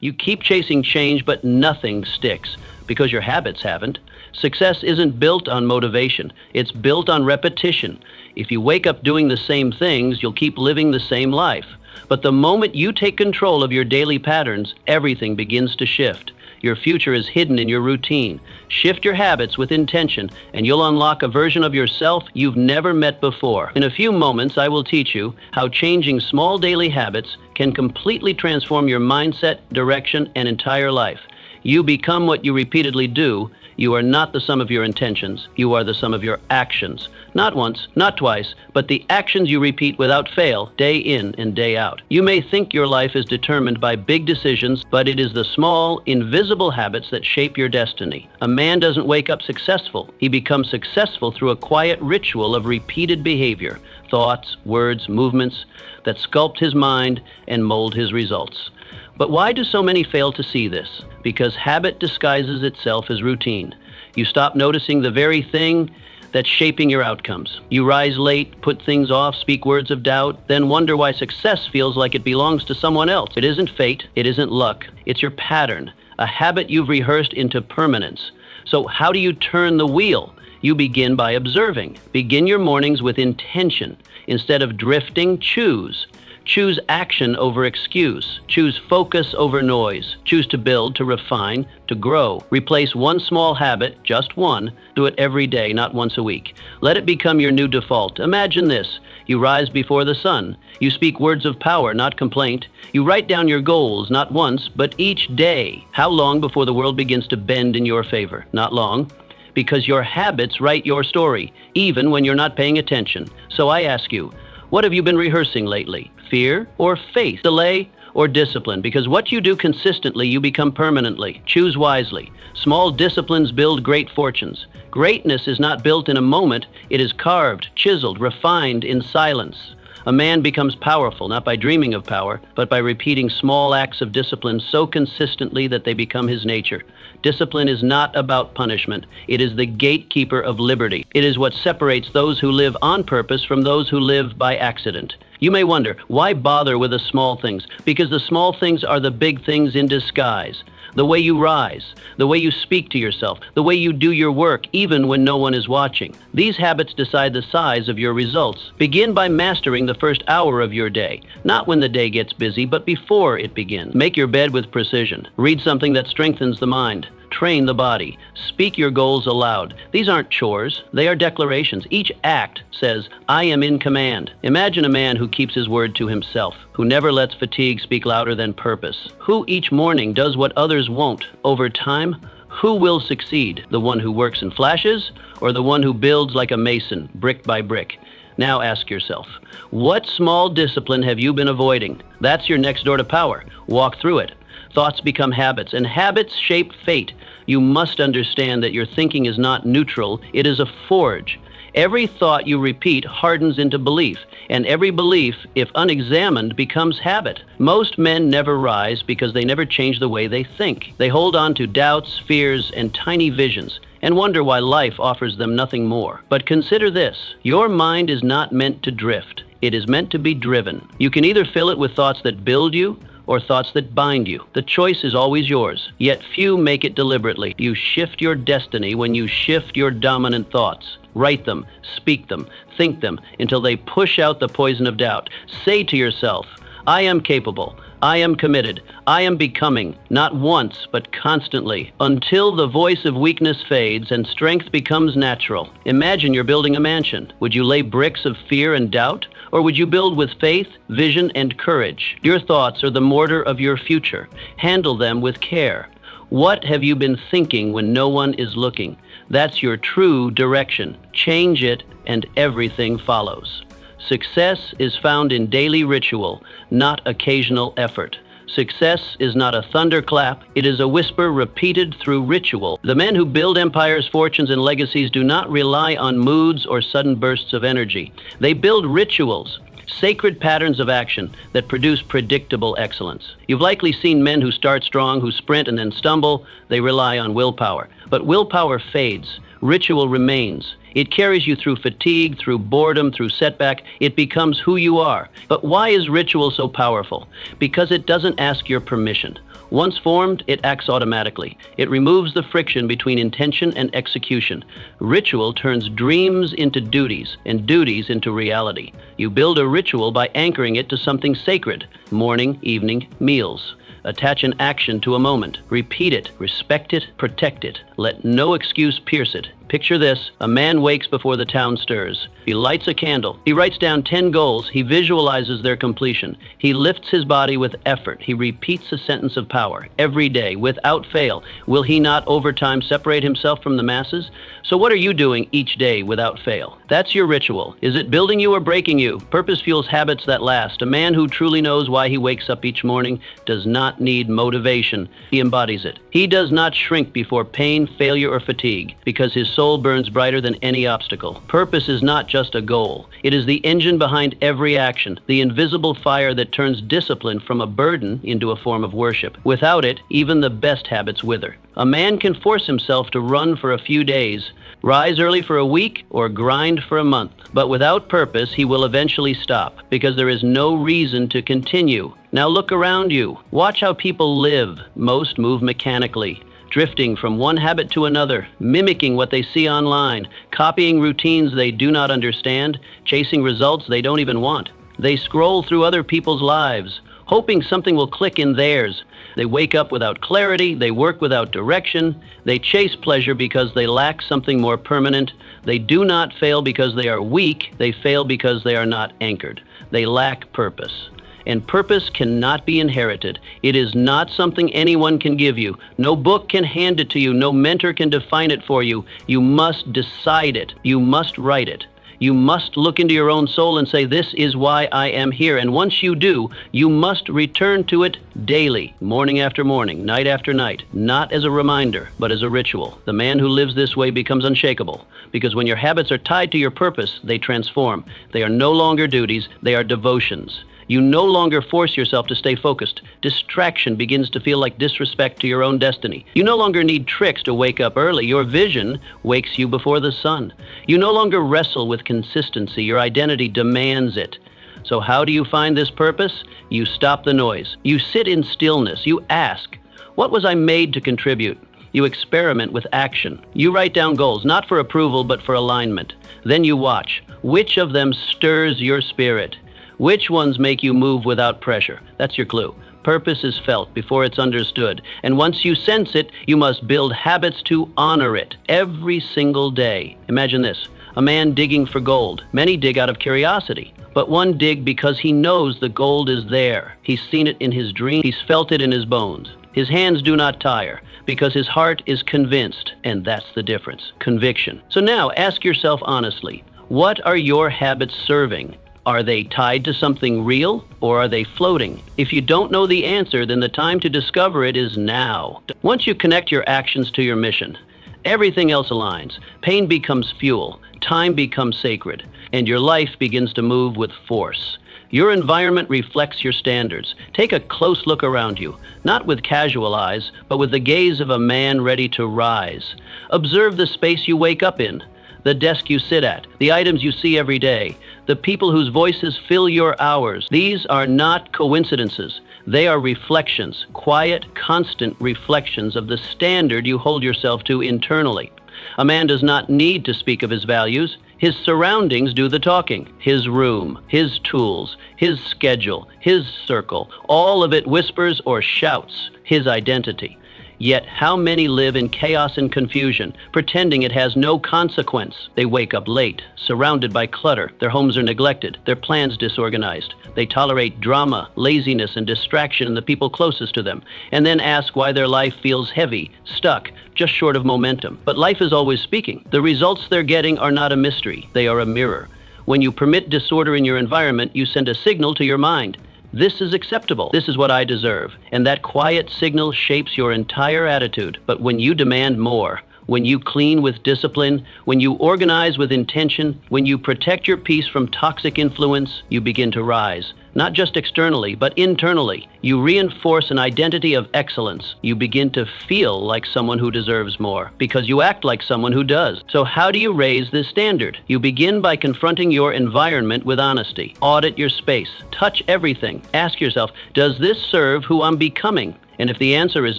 You keep chasing change, but nothing sticks because your habits haven't. Success isn't built on motivation. It's built on repetition. If you wake up doing the same things, you'll keep living the same life. But the moment you take control of your daily patterns, everything begins to shift. Your future is hidden in your routine. Shift your habits with intention, and you'll unlock a version of yourself you've never met before. In a few moments, I will teach you how changing small daily habits can completely transform your mindset, direction, and entire life. You become what you repeatedly do. You are not the sum of your intentions. You are the sum of your actions. Not once, not twice, but the actions you repeat without fail, day in and day out. You may think your life is determined by big decisions, but it is the small, invisible habits that shape your destiny. A man doesn't wake up successful. He becomes successful through a quiet ritual of repeated behavior, thoughts, words, movements that sculpt his mind and mold his results. But why do so many fail to see this? Because habit disguises itself as routine. You stop noticing the very thing that's shaping your outcomes. You rise late, put things off, speak words of doubt, then wonder why success feels like it belongs to someone else. It isn't fate, it isn't luck, it's your pattern, a habit you've rehearsed into permanence. So how do you turn the wheel? You begin by observing. Begin your mornings with intention. Instead of drifting, choose. Choose action over excuse. Choose focus over noise. Choose to build, to refine, to grow. Replace one small habit, just one. Do it every day, not once a week. Let it become your new default. Imagine this. You rise before the sun. You speak words of power, not complaint. You write down your goals, not once, but each day. How long before the world begins to bend in your favor? Not long. Because your habits write your story, even when you're not paying attention. So I ask you, what have you been rehearsing lately? Fear or faith? Delay or discipline? Because what you do consistently, you become permanently. Choose wisely. Small disciplines build great fortunes. Greatness is not built in a moment. It is carved, chiseled, refined in silence. A man becomes powerful, not by dreaming of power, but by repeating small acts of discipline so consistently that they become his nature. Discipline is not about punishment. It is the gatekeeper of liberty. It is what separates those who live on purpose from those who live by accident. You may wonder, why bother with the small things? Because the small things are the big things in disguise. The way you rise, the way you speak to yourself, the way you do your work, even when no one is watching. These habits decide the size of your results. Begin by mastering the first hour of your day, not when the day gets busy, but before it begins. Make your bed with precision. Read something that strengthens the mind. Train the body. Speak your goals aloud. These aren't chores. They are declarations. Each act says, I am in command. Imagine a man who keeps his word to himself, who never lets fatigue speak louder than purpose, who each morning does what others won't. Over time, who will succeed? The one who works in flashes, or the one who builds like a mason, brick by brick? Now ask yourself, what small discipline have you been avoiding? That's your next door to power. Walk through it. Thoughts become habits, and habits shape fate. You must understand that your thinking is not neutral, it is a forge. Every thought you repeat hardens into belief, and every belief, if unexamined, becomes habit. Most men never rise because they never change the way they think. They hold on to doubts, fears, and tiny visions, and wonder why life offers them nothing more. But consider this, your mind is not meant to drift. It is meant to be driven. You can either fill it with thoughts that build you, or thoughts that bind you. The choice is always yours, yet few make it deliberately. You shift your destiny when you shift your dominant thoughts. Write them, speak them, think them, until they push out the poison of doubt. Say to yourself, I am capable, I am committed, I am becoming, not once, but constantly, until the voice of weakness fades and strength becomes natural. Imagine you're building a mansion. Would you lay bricks of fear and doubt? Or would you build with faith, vision, and courage? Your thoughts are the mortar of your future. Handle them with care. What have you been thinking when no one is looking? That's your true direction. Change it, and everything follows. Success is found in daily ritual, not occasional effort. Success is not a thunderclap, it is a whisper repeated through ritual. The men who build empires, fortunes, and legacies do not rely on moods or sudden bursts of energy. They build rituals, sacred patterns of action that produce predictable excellence. You've likely seen men who start strong, who sprint and then stumble. They rely on willpower. But willpower fades. Ritual remains. It carries you through fatigue, through boredom, through setback. It becomes who you are. But why is ritual so powerful? Because it doesn't ask your permission. Once formed, it acts automatically. It removes the friction between intention and execution. Ritual turns dreams into duties and duties into reality. You build a ritual by anchoring it to something sacred: morning, evening, meals. Attach an action to a moment. Repeat it, respect it, protect it. Let no excuse pierce it. Picture this: a man wakes before the town stirs. He lights a candle. He writes down 10 goals. He visualizes their completion. He lifts his body with effort. He repeats a sentence of power every day without fail. Will he not over time separate himself from the masses? So what are you doing each day without fail? That's your ritual. Is it building you or breaking you? Purpose fuels habits that last. A man who truly knows why he wakes up each morning does not need motivation. He embodies it. He does not shrink before pain, failure, or fatigue, because his soul burns brighter than any obstacle. Purpose is not just a goal. It is the engine behind every action, the invisible fire that turns discipline from a burden into a form of worship. Without it, even the best habits wither. A man can force himself to run for a few days, rise early for a week, or grind for a month. But without purpose, he will eventually stop, because there is no reason to continue. Now look around you. Watch how people live. Most move mechanically, drifting from one habit to another, mimicking what they see online, copying routines they do not understand, chasing results they don't even want. They scroll through other people's lives, hoping something will click in theirs. They wake up without clarity, they work without direction, they chase pleasure because they lack something more permanent. They do not fail because they are weak, they fail because they are not anchored. They lack purpose. And purpose cannot be inherited. It is not something anyone can give you. No book can hand it to you. No mentor can define it for you. You must decide it. You must write it. You must look into your own soul and say, this is why I am here. And once you do, you must return to it daily, morning after morning, night after night, not as a reminder, but as a ritual. The man who lives this way becomes unshakable, because when your habits are tied to your purpose, they transform. They are no longer duties, they are devotions. You no longer force yourself to stay focused. Distraction begins to feel like disrespect to your own destiny. You no longer need tricks to wake up early. Your vision wakes you before the sun. You no longer wrestle with consistency. Your identity demands it. So how do you find this purpose? You stop the noise. You sit in stillness. You ask, what was I made to contribute? You experiment with action. You write down goals, not for approval, but for alignment. Then you watch. Which of them stirs your spirit? Which ones make you move without pressure? That's your clue. Purpose is felt before it's understood. And once you sense it, you must build habits to honor it every single day. Imagine this: a man digging for gold. Many dig out of curiosity, but one dig because he knows the gold is there. He's seen it in his dream. He's felt it in his bones. His hands do not tire because his heart is convinced. And that's the difference. Conviction. So now ask yourself honestly, what are your habits serving? Are they tied to something real, or are they floating? If you don't know the answer, then the time to discover it is now. Once you connect your actions to your mission, everything else aligns. Pain becomes fuel, time becomes sacred, and your life begins to move with force. Your environment reflects your standards. Take a close look around you, not with casual eyes, but with the gaze of a man ready to rise. Observe the space you wake up in, the desk you sit at, the items you see every day, the people whose voices fill your hours. These are not coincidences. They are reflections, quiet, constant reflections of the standard you hold yourself to internally. A man does not need to speak of his values. His surroundings do the talking. His room, his tools, his schedule, his circle, all of it whispers or shouts his identity. Yet how many live in chaos and confusion, pretending it has no consequence? They wake up late, surrounded by clutter. Their homes are neglected, their plans disorganized. They tolerate drama, laziness, and distraction in the people closest to them, and then ask why their life feels heavy, stuck, just short of momentum. But life is always speaking. The results they're getting are not a mystery. They are a mirror. When you permit disorder in your environment, you send a signal to your mind. This is acceptable. This is what I deserve. And that quiet signal shapes your entire attitude. But when you demand more, when you clean with discipline, when you organize with intention, when you protect your peace from toxic influence, you begin to rise. Not just externally, but internally. You reinforce an identity of excellence. You begin to feel like someone who deserves more because you act like someone who does. So how do you raise this standard? You begin by confronting your environment with honesty. Audit your space. Touch everything. Ask yourself, does this serve who I'm becoming? And if the answer is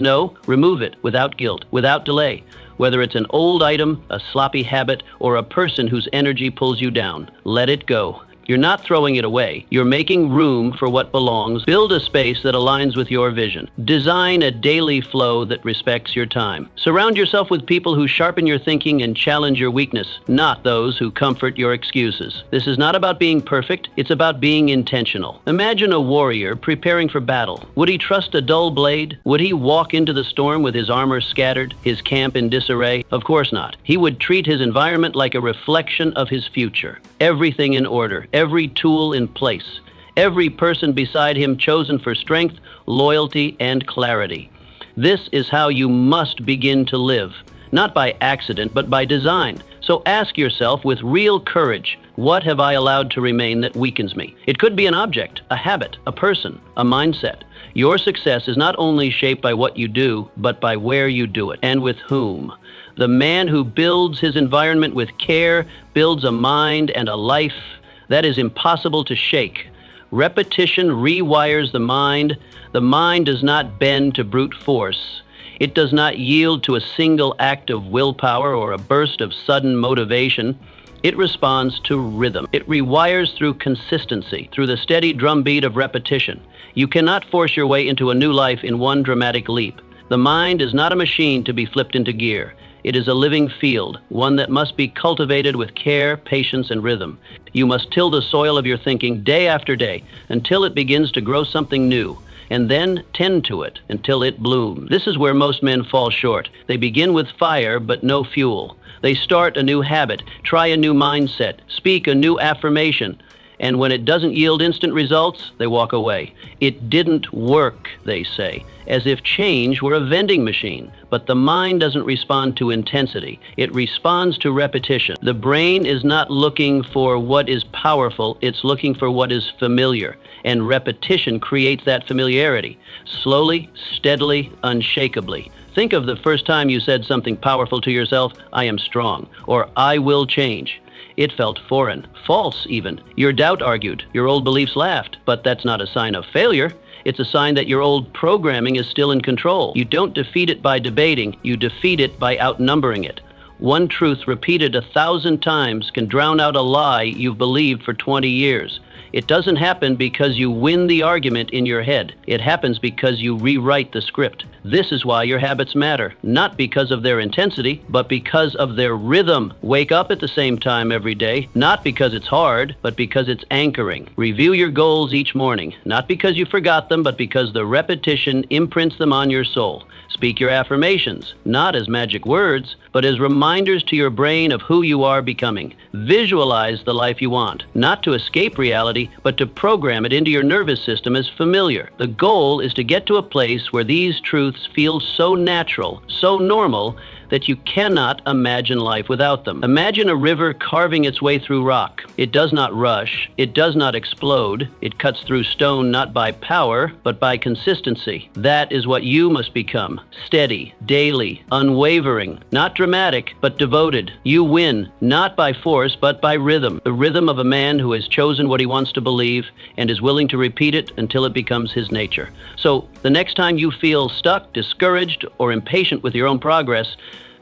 no, remove it without guilt, without delay. Whether it's an old item, a sloppy habit, or a person whose energy pulls you down, let it go. You're not throwing it away. You're making room for what belongs. Build a space that aligns with your vision. Design a daily flow that respects your time. Surround yourself with people who sharpen your thinking and challenge your weakness, not those who comfort your excuses. This is not about being perfect. It's about being intentional. Imagine a warrior preparing for battle. Would he trust a dull blade? Would he walk into the storm with his armor scattered, his camp in disarray? Of course not. He would treat his environment like a reflection of his future. Everything in order. Every tool in place, every person beside him chosen for strength, loyalty, and clarity. This is how you must begin to live, not by accident, but by design. So ask yourself with real courage, what have I allowed to remain that weakens me? It could be an object, a habit, a person, a mindset. Your success is not only shaped by what you do, but by where you do it and with whom. The man who builds his environment with care builds a mind and a life that is impossible to shake. Repetition rewires the mind. The mind does not bend to brute force. It does not yield to a single act of willpower or a burst of sudden motivation. It responds to rhythm. It rewires through consistency, through the steady drumbeat of repetition. You cannot force your way into a new life in one dramatic leap. The mind is not a machine to be flipped into gear. It is a living field, one that must be cultivated with care, patience, and rhythm. You must till the soil of your thinking day after day until it begins to grow something new, and then tend to it until it blooms. This is where most men fall short. They begin with fire, but no fuel. They start a new habit, try a new mindset, speak a new affirmation, and when it doesn't yield instant results, they walk away. It didn't work, they say, as if change were a vending machine. But the mind doesn't respond to intensity. It responds to repetition. The brain is not looking for what is powerful, it's looking for what is familiar. And repetition creates that familiarity, slowly, steadily, unshakably. Think of the first time you said something powerful to yourself, I am strong, or I will change. It felt foreign, false even. Your doubt argued, your old beliefs laughed, but that's not a sign of failure. It's a sign that your old programming is still in control. You don't defeat it by debating, you defeat it by outnumbering it. One truth repeated 1,000 times can drown out a lie you've believed for 20 years. It doesn't happen because you win the argument in your head. It happens because you rewrite the script. This is why your habits matter, not because of their intensity, but because of their rhythm. Wake up at the same time every day, not because it's hard, but because it's anchoring. Review your goals each morning, not because you forgot them, but because the repetition imprints them on your soul. Speak your affirmations, not as magic words, but as reminders to your brain of who you are becoming. Visualize the life you want, not to escape reality, but to program it into your nervous system as familiar. The goal is to get to a place where these truths feel so natural, so normal, that you cannot imagine life without them. Imagine a river carving its way through rock. It does not rush. It does not explode. It cuts through stone not by power, but by consistency. That is what you must become. Steady, daily, unwavering, not dramatic, but devoted. You win, not by force, but by rhythm. The rhythm of a man who has chosen what he wants to believe and is willing to repeat it until it becomes his nature. So the next time you feel stuck, discouraged, or impatient with your own progress,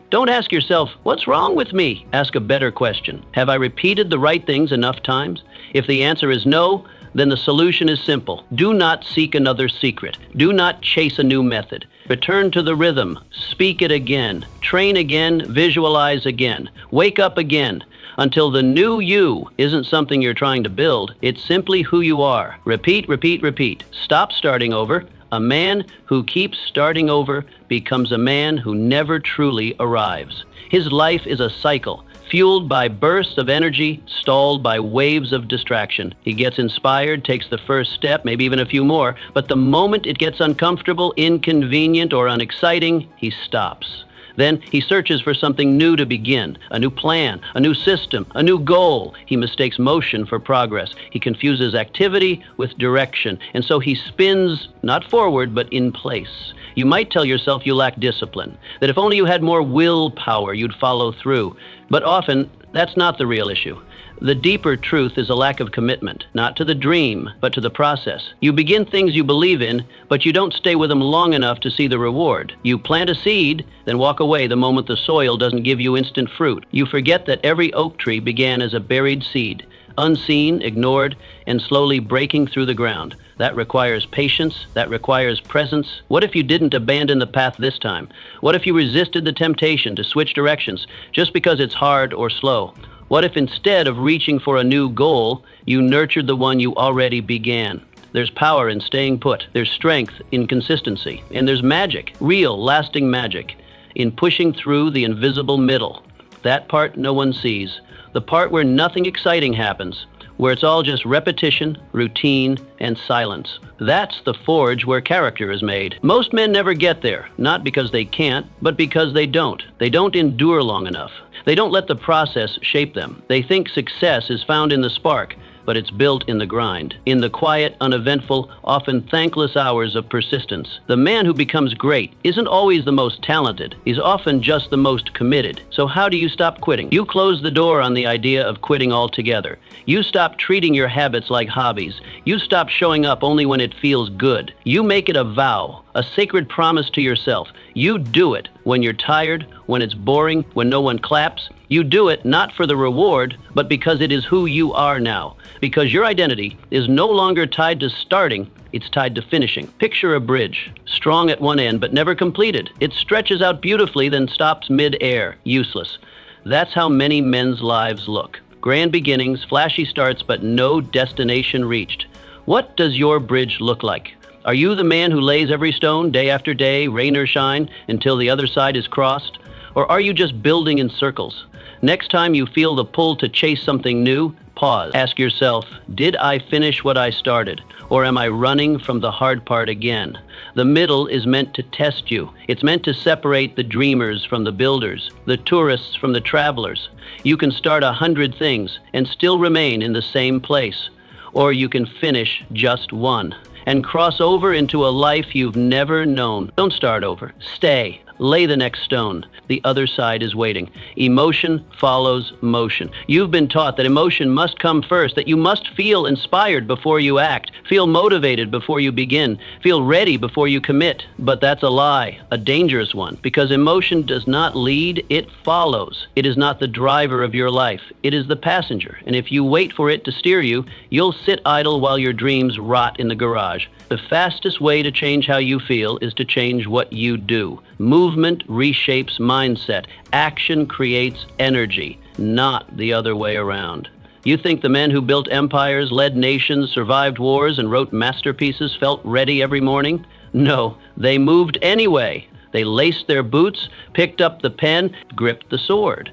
don't ask yourself, what's wrong with me? Ask a better question. Have I repeated the right things enough times? If the answer is no, then the solution is simple. Do not seek another secret. Do not chase a new method. Return to the rhythm. Speak it again. Train again. Visualize again. Wake up again. Until the new you isn't something you're trying to build. It's simply who you are. Repeat, repeat, repeat. Stop starting over. A man who keeps starting over becomes a man who never truly arrives. His life is a cycle, fueled by bursts of energy, stalled by waves of distraction. He gets inspired, takes the first step, maybe even a few more, but the moment it gets uncomfortable, inconvenient, or unexciting, he stops. Then he searches for something new to begin, a new plan, a new system, a new goal. He mistakes motion for progress. He confuses activity with direction, and so he spins not forward but in place. You might tell yourself you lack discipline, that if only you had more willpower, you'd follow through. But often, that's not the real issue. The deeper truth is a lack of commitment, not to the dream, but to the process. You begin things you believe in, but you don't stay with them long enough to see the reward. You plant a seed, then walk away the moment the soil doesn't give you instant fruit. You forget that every oak tree began as a buried seed, unseen, ignored, and slowly breaking through the ground. That requires patience. That requires presence. What if you didn't abandon the path this time? What if you resisted the temptation to switch directions just because it's hard or slow? What if instead of reaching for a new goal, you nurtured the one you already began? There's power in staying put. There's strength in consistency. And there's magic, real, lasting magic, in pushing through the invisible middle. That part no one sees. The part where nothing exciting happens, where it's all just repetition, routine, and silence. That's the forge where character is made. Most men never get there, not because they can't, but because they don't. They don't endure long enough. They don't let the process shape them. They think success is found in the spark, but it's built in the grind, in the quiet, uneventful, often thankless hours of persistence. The man who becomes great isn't always the most talented. He's often just the most committed. So how do you stop quitting? You close the door on the idea of quitting altogether. You stop treating your habits like hobbies. You stop showing up only when it feels good. You make it a vow, a sacred promise to yourself. You do it when you're tired, when it's boring, when no one claps. You do it not for the reward, but because it is who you are now. Because your identity is no longer tied to starting, it's tied to finishing. Picture a bridge, strong at one end but never completed. It stretches out beautifully, then stops mid-air, useless. That's how many men's lives look. Grand beginnings, flashy starts, but no destination reached. What does your bridge look like? Are you the man who lays every stone day after day, rain or shine, until the other side is crossed? Or are you just building in circles? Next time you feel the pull to chase something new, pause. Ask yourself, did I finish what I started? Or am I running from the hard part again? The middle is meant to test you. It's meant to separate the dreamers from the builders, the tourists from the travelers. You can start 100 things and still remain in the same place. Or you can finish just one and cross over into a life you've never known. Don't start over. Stay. Lay the next stone. The other side is waiting. Emotion follows motion. You've been taught that emotion must come first, that you must feel inspired before you act, feel motivated before you begin, feel ready before you commit. But that's a lie, a dangerous one, because emotion does not lead, it follows. It is not the driver of your life. It is the passenger. And if you wait for it to steer you, you'll sit idle while your dreams rot in the garage. The fastest way to change how you feel is to change what you do. Movement reshapes mindset. Action creates energy, not the other way around. You think the men who built empires, led nations, survived wars, and wrote masterpieces felt ready every morning? No, they moved anyway. They laced their boots, picked up the pen, gripped the sword.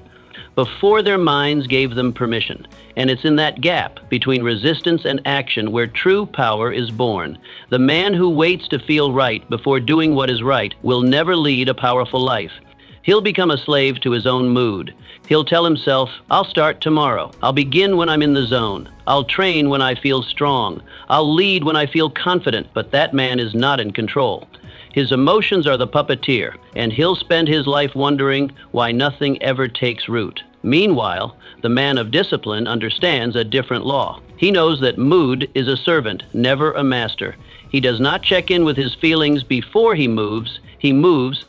Before their minds gave them permission. And it's in that gap between resistance and action where true power is born. The man who waits to feel right before doing what is right will never lead a powerful life. He'll become a slave to his own mood. He'll tell himself, I'll start tomorrow. I'll begin when I'm in the zone. I'll train when I feel strong. I'll lead when I feel confident. But that man is not in control. His emotions are the puppeteer, and he'll spend his life wondering why nothing ever takes root. Meanwhile, the man of discipline understands a different law. He knows that mood is a servant, never a master. He does not check in with his feelings before he moves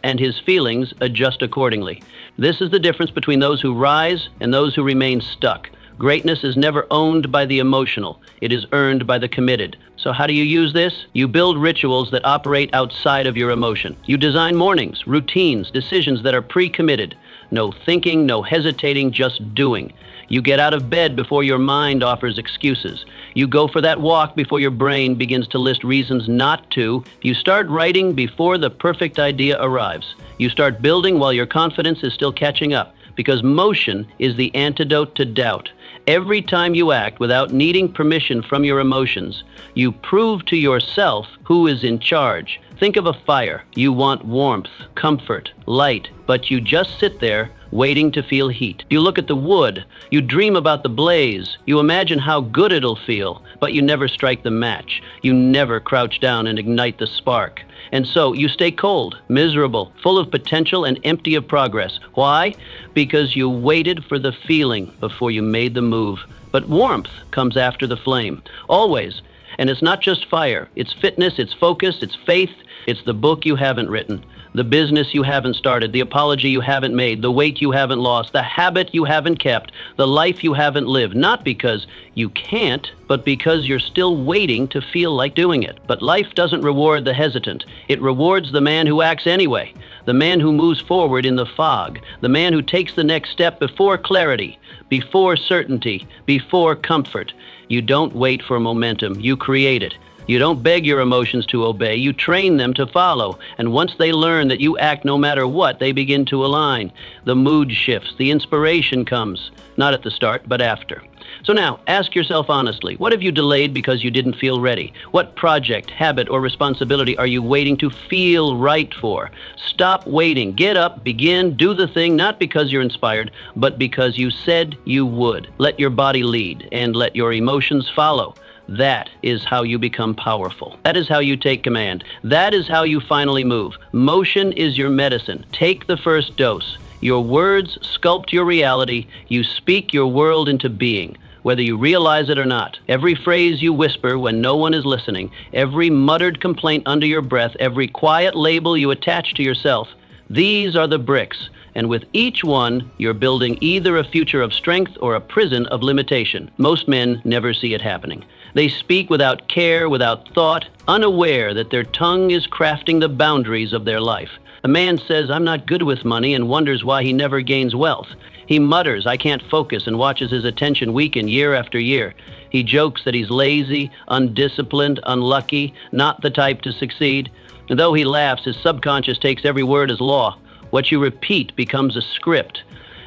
and his feelings adjust accordingly. This is the difference between those who rise and those who remain stuck. Greatness is never owned by the emotional. It is earned by the committed. So how do you use this? You build rituals that operate outside of your emotion. You design mornings, routines, decisions that are pre-committed. No thinking, no hesitating, just doing. You get out of bed before your mind offers excuses. You go for that walk before your brain begins to list reasons not to. You start writing before the perfect idea arrives. You start building while your confidence is still catching up, because motion is the antidote to doubt. Every time you act without needing permission from your emotions, you prove to yourself who is in charge. Think of a fire. You want warmth, comfort, light, but you just sit there waiting to feel heat. You look at the wood, you dream about the blaze, you imagine how good it'll feel, but you never strike the match. You never crouch down and ignite the spark. And so you stay cold, miserable, full of potential and empty of progress. Why? Because you waited for the feeling before you made the move. But warmth comes after the flame, always. And it's not just fire. It's fitness, it's focus, it's faith, it's the book you haven't written, the business you haven't started, the apology you haven't made, the weight you haven't lost, the habit you haven't kept, the life you haven't lived. Not because you can't, but because you're still waiting to feel like doing it. But life doesn't reward the hesitant. It rewards the man who acts anyway, the man who moves forward in the fog, the man who takes the next step before clarity, before certainty, before comfort. You don't wait for momentum, you create it. You don't beg your emotions to obey, you train them to follow. And once they learn that you act no matter what, they begin to align. The mood shifts, the inspiration comes, not at the start, but after. So now, ask yourself honestly, what have you delayed because you didn't feel ready? What project, habit, or responsibility are you waiting to feel right for? Stop waiting. Get up, begin, do the thing, not because you're inspired, but because you said you would. Let your body lead, and let your emotions follow. That is how you become powerful. That is how you take command. That is how you finally move. Motion is your medicine. Take the first dose. Your words sculpt your reality. You speak your world into being, whether you realize it or not. Every phrase you whisper when no one is listening, every muttered complaint under your breath, every quiet label you attach to yourself, these are the bricks. And with each one, you're building either a future of strength or a prison of limitation. Most men never see it happening. They speak without care, without thought, unaware that their tongue is crafting the boundaries of their life. A man says, "I'm not good with money," and wonders why he never gains wealth. He mutters, "I can't focus," and watches his attention weaken year after year. He jokes that he's lazy, undisciplined, unlucky, not the type to succeed. And though he laughs, his subconscious takes every word as law. What you repeat becomes a script.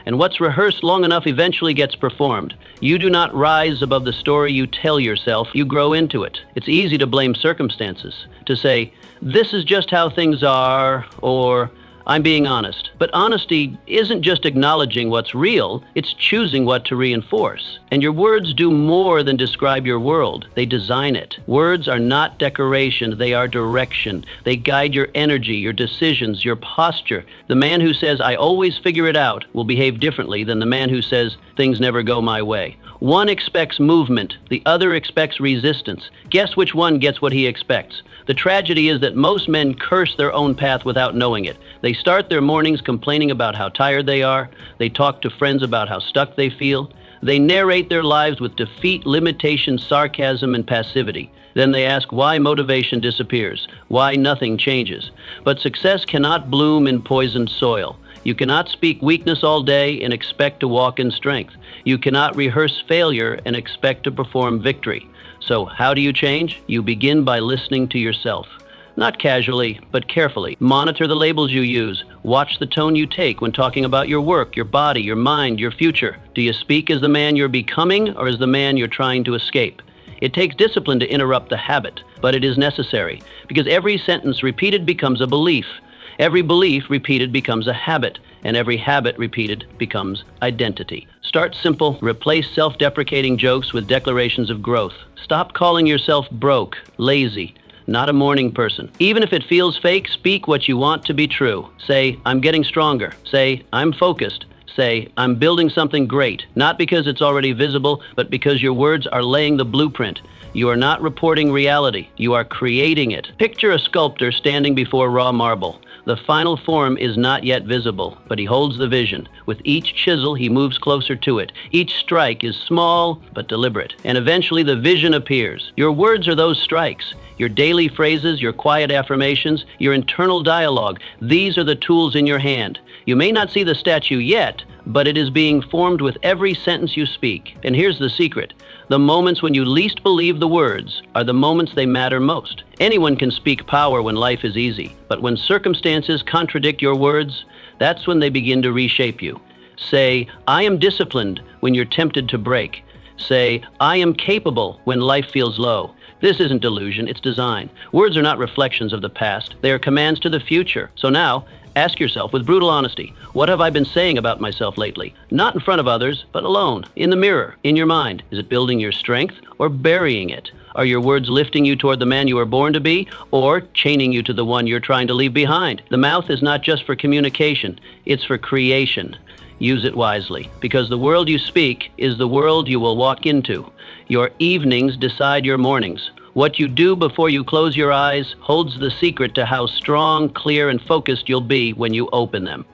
And what's rehearsed long enough eventually gets performed. You do not rise above the story you tell yourself, you grow into it. It's easy to blame circumstances, to say, "This is just how things are," or "I'm being honest." But honesty isn't just acknowledging what's real, it's choosing what to reinforce. And your words do more than describe your world, they design it. Words are not decoration, they are direction. They guide your energy, your decisions, your posture. The man who says, "I always figure it out," will behave differently than the man who says, "Things never go my way." One expects movement, the other expects resistance. Guess which one gets what he expects? The tragedy is that most men curse their own path without knowing it. They start their mornings complaining about how tired they are. They talk to friends about how stuck they feel. They narrate their lives with defeat, limitation, sarcasm, and passivity. Then they ask why motivation disappears, why nothing changes. But success cannot bloom in poisoned soil. You cannot speak weakness all day and expect to walk in strength. You cannot rehearse failure and expect to perform victory. So how do you change? You begin by listening to yourself. Not casually, but carefully. Monitor the labels you use. Watch the tone you take when talking about your work, your body, your mind, your future. Do you speak as the man you're becoming or as the man you're trying to escape? It takes discipline to interrupt the habit, but it is necessary, because every sentence repeated becomes a belief. Every belief repeated becomes a habit, and every habit repeated becomes identity. Start simple. Replace self-deprecating jokes with declarations of growth. Stop calling yourself broke, lazy, not a morning person. Even if it feels fake, speak what you want to be true. Say, "I'm getting stronger." Say, "I'm focused." Say, "I'm building something great," not because it's already visible, but because your words are laying the blueprint. You are not reporting reality. You are creating it. Picture a sculptor standing before raw marble. The final form is not yet visible, but he holds the vision. With each chisel, he moves closer to it. Each strike is small but deliberate, and eventually the vision appears. Your words are those strikes. Your daily phrases, your quiet affirmations, your internal dialogue. These are the tools in your hand. You may not see the statue yet, but it is being formed with every sentence you speak. And here's the secret. The moments when you least believe the words are the moments they matter most. Anyone can speak power when life is easy, but when circumstances contradict your words, that's when they begin to reshape you. Say, "I am disciplined," when you're tempted to break. Say, I am capable when life feels low. This isn't delusion, it's design. Words are not reflections of the past, they are commands to the future. So now, ask yourself with brutal honesty, what have I been saying about myself lately? Not in front of others, but alone, in the mirror, in your mind. Is it building your strength or burying it? Are your words lifting you toward the man you were born to be, or chaining you to the one you're trying to leave behind? The mouth is not just for communication, it's for creation. Use it wisely, because the world you speak is the world you will walk into. Your evenings decide your mornings. What you do before you close your eyes holds the secret to how strong, clear, and focused you'll be when you open them.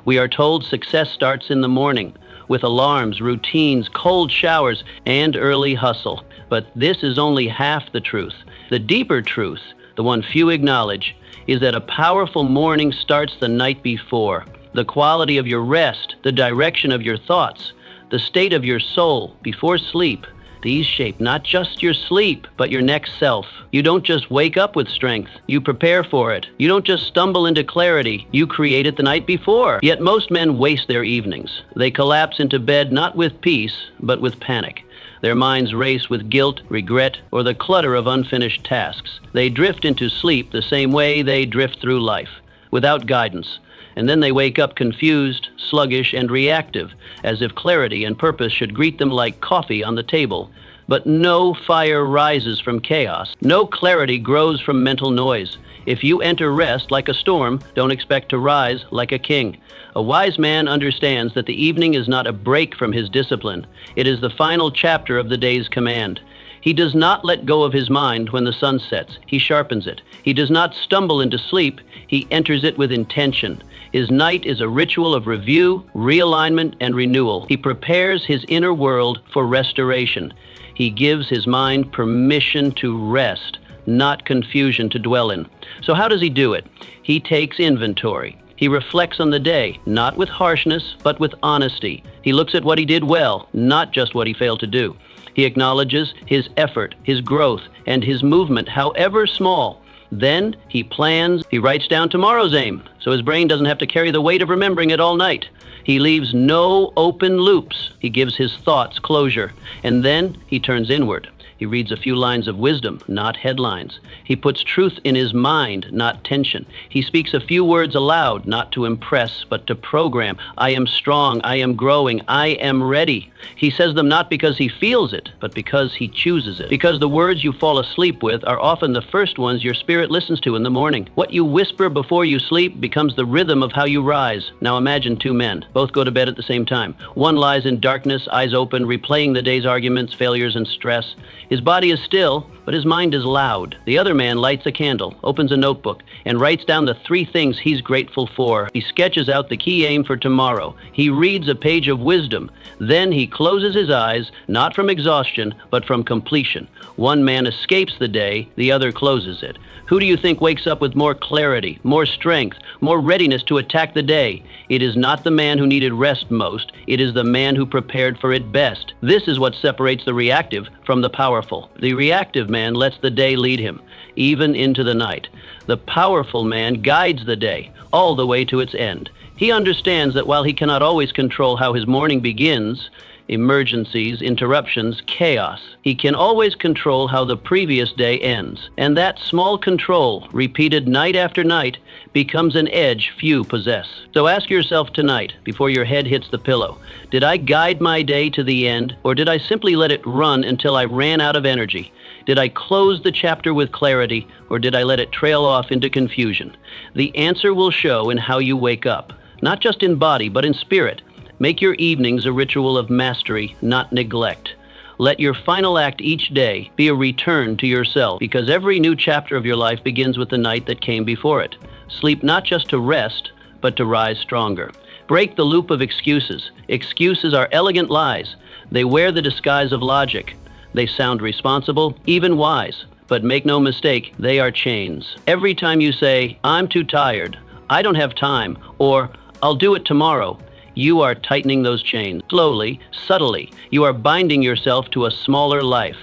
We are told success starts in the morning, with alarms, routines, cold showers, and early hustle. But this is only half the truth. The deeper truth, the one few acknowledge, is that a powerful morning starts the night before. The quality of your rest, the direction of your thoughts, the state of your soul before sleep, these shape not just your sleep, but your next self. You don't just wake up with strength, you prepare for it. You don't just stumble into clarity, you create it the night before. Yet most men waste their evenings. They collapse into bed not with peace, but with panic. Their minds race with guilt, regret, or the clutter of unfinished tasks. They drift into sleep the same way they drift through life, without guidance. And then they wake up confused, sluggish, and reactive, as if clarity and purpose should greet them like coffee on the table. But no fire rises from chaos. No clarity grows from mental noise. If you enter rest like a storm, don't expect to rise like a king. A wise man understands that the evening is not a break from his discipline. It is the final chapter of the day's command. He does not let go of his mind when the sun sets. He sharpens it. He does not stumble into sleep. He enters it with intention. His night is a ritual of review, realignment, and renewal. He prepares his inner world for restoration. He gives his mind permission to rest, not confusion to dwell in. So how does he do it? He takes inventory. He reflects on the day, not with harshness, but with honesty. He looks at what he did well, not just what he failed to do. He acknowledges his effort, his growth, and his movement, however small. Then he plans, he writes down tomorrow's aim, so his brain doesn't have to carry the weight of remembering it all night. He leaves no open loops. He gives his thoughts closure, and then he turns inward. He reads a few lines of wisdom, not headlines. He puts truth in his mind, not tension. He speaks a few words aloud, not to impress, but to program. I am strong, I am growing, I am ready. He says them not because he feels it, but because he chooses it. Because the words you fall asleep with are often the first ones your spirit listens to in the morning. What you whisper before you sleep becomes the rhythm of how you rise. Now imagine two men. Both go to bed at the same time. One lies in darkness, eyes open, replaying the day's arguments, failures, and stress. His body is still, but his mind is loud. The other man lights a candle, opens a notebook, and writes down the 3 things he's grateful for. He sketches out the key aim for tomorrow. He reads a page of wisdom. Then he closes his eyes, not from exhaustion, but from completion. One man escapes the day, the other closes it. Who do you think wakes up with more clarity, more strength, more readiness to attack the day? It is not the man who needed rest most. It is the man who prepared for it best. This is what separates the reactive from the powerful. The reactive man lets the day lead him, even into the night. The powerful man guides the day, all the way to its end. He understands that while he cannot always control how his morning begins, emergencies, interruptions, chaos, he can always control how the previous day ends. And that small control, repeated night after night, becomes an edge few possess. So ask yourself tonight, before your head hits the pillow, did I guide my day to the end, or did I simply let it run until I ran out of energy? Did I close the chapter with clarity, or did I let it trail off into confusion? The answer will show in how you wake up, not just in body, but in spirit. Make your evenings a ritual of mastery, not neglect. Let your final act each day be a return to yourself, because every new chapter of your life begins with the night that came before it. Sleep not just to rest, but to rise stronger. Break the loop of excuses. Excuses are elegant lies. They wear the disguise of logic. They sound responsible, even wise. But make no mistake, they are chains. Every time you say, I'm too tired, I don't have time, or I'll do it tomorrow, you are tightening those chains. Slowly, subtly, you are binding yourself to a smaller life.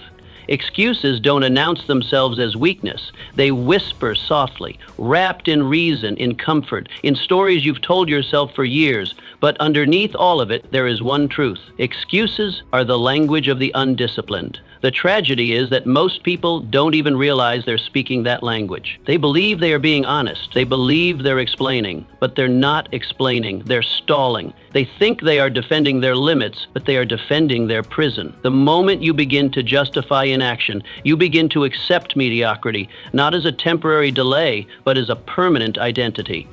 Excuses don't announce themselves as weakness. They whisper softly, wrapped in reason, in comfort, in stories you've told yourself for years. But underneath all of it, there is one truth. Excuses are the language of the undisciplined. The tragedy is that most people don't even realize they're speaking that language. They believe they are being honest. They believe they're explaining, but they're not explaining. They're stalling. They think they are defending their limits, but they are defending their prison. The moment you begin to justify inaction, you begin to accept mediocrity, not as a temporary delay, but as a permanent identity.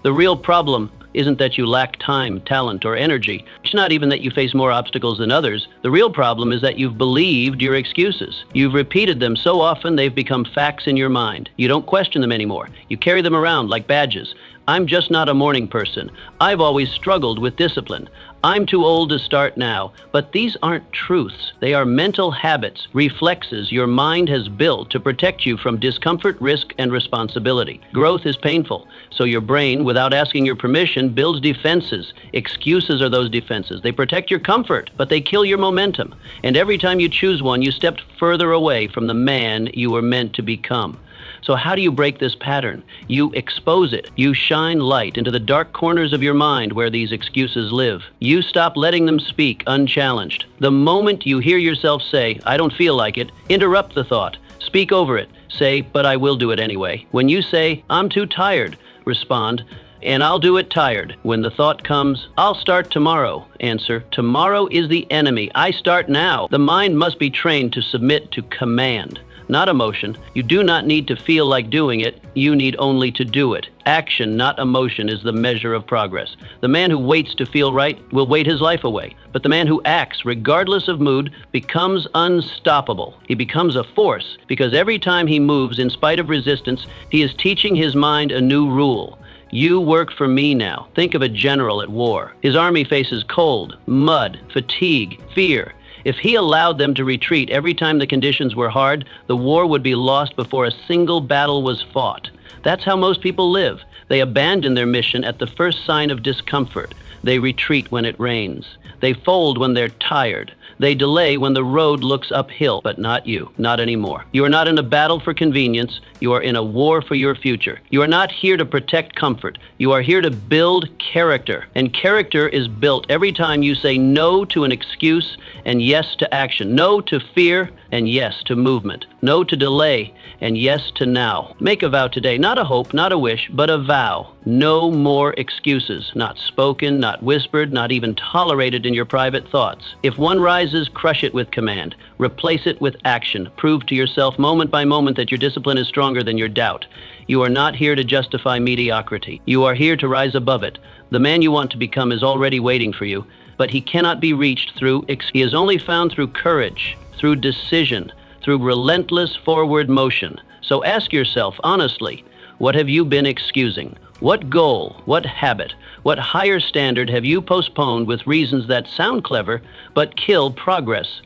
The real problem isn't that you lack time, talent, or energy. It's not even that you face more obstacles than others. The real problem is that you've believed your excuses. You've repeated them so often they've become facts in your mind. You don't question them anymore. You carry them around like badges. I'm just not a morning person. I've always struggled with discipline. I'm too old to start now. But these aren't truths. They are mental habits, reflexes your mind has built to protect you from discomfort, risk, and responsibility. Growth is painful, so your brain, without asking your permission, builds defenses. Excuses are those defenses. They protect your comfort, but they kill your momentum. And every time you choose one, you step further away from the man you were meant to become. So how do you break this pattern? You expose it. You shine light into the dark corners of your mind where these excuses live. You stop letting them speak unchallenged. The moment you hear yourself say, "I don't feel like it," interrupt the thought. Speak over it. Say, "But I will do it anyway." When you say, "I'm too tired," respond, "And I'll do it tired." When the thought comes, "I'll start tomorrow," answer, "Tomorrow is the enemy. I start now." The mind must be trained to submit to command, not emotion. You do not need to feel like doing it. You need only to do it. Action, not emotion, is the measure of progress. The man who waits to feel right will wait his life away. But the man who acts, regardless of mood, becomes unstoppable. He becomes a force because every time he moves in spite of resistance, he is teaching his mind a new rule. You work for me now. Think of a general at war. His army faces cold, mud, fatigue, fear. If he allowed them to retreat every time the conditions were hard, the war would be lost before a single battle was fought. That's how most people live. They abandon their mission at the first sign of discomfort. They retreat when it rains. They fold when they're tired. They delay when the road looks uphill, but not you, not anymore. You are not in a battle for convenience. You are in a war for your future. You are not here to protect comfort. You are here to build character. And character is built every time you say no to an excuse and yes to action. No to fear and yes to movement. No to delay and yes to now. Make a vow today, not a hope, not a wish, but a vow. No more excuses, not spoken, not whispered, not even tolerated in your private thoughts. If one rises, crush it with command. Replace it with action. Prove to yourself moment by moment that your discipline is stronger than your doubt. You are not here to justify mediocrity. You are here to rise above it. The man you want to become is already waiting for you, but he cannot be reached through he is only found through courage, through decision, through relentless forward motion. So ask yourself honestly, what have you been excusing? What goal, what habit, what higher standard have you postponed with reasons that sound clever but kill progress?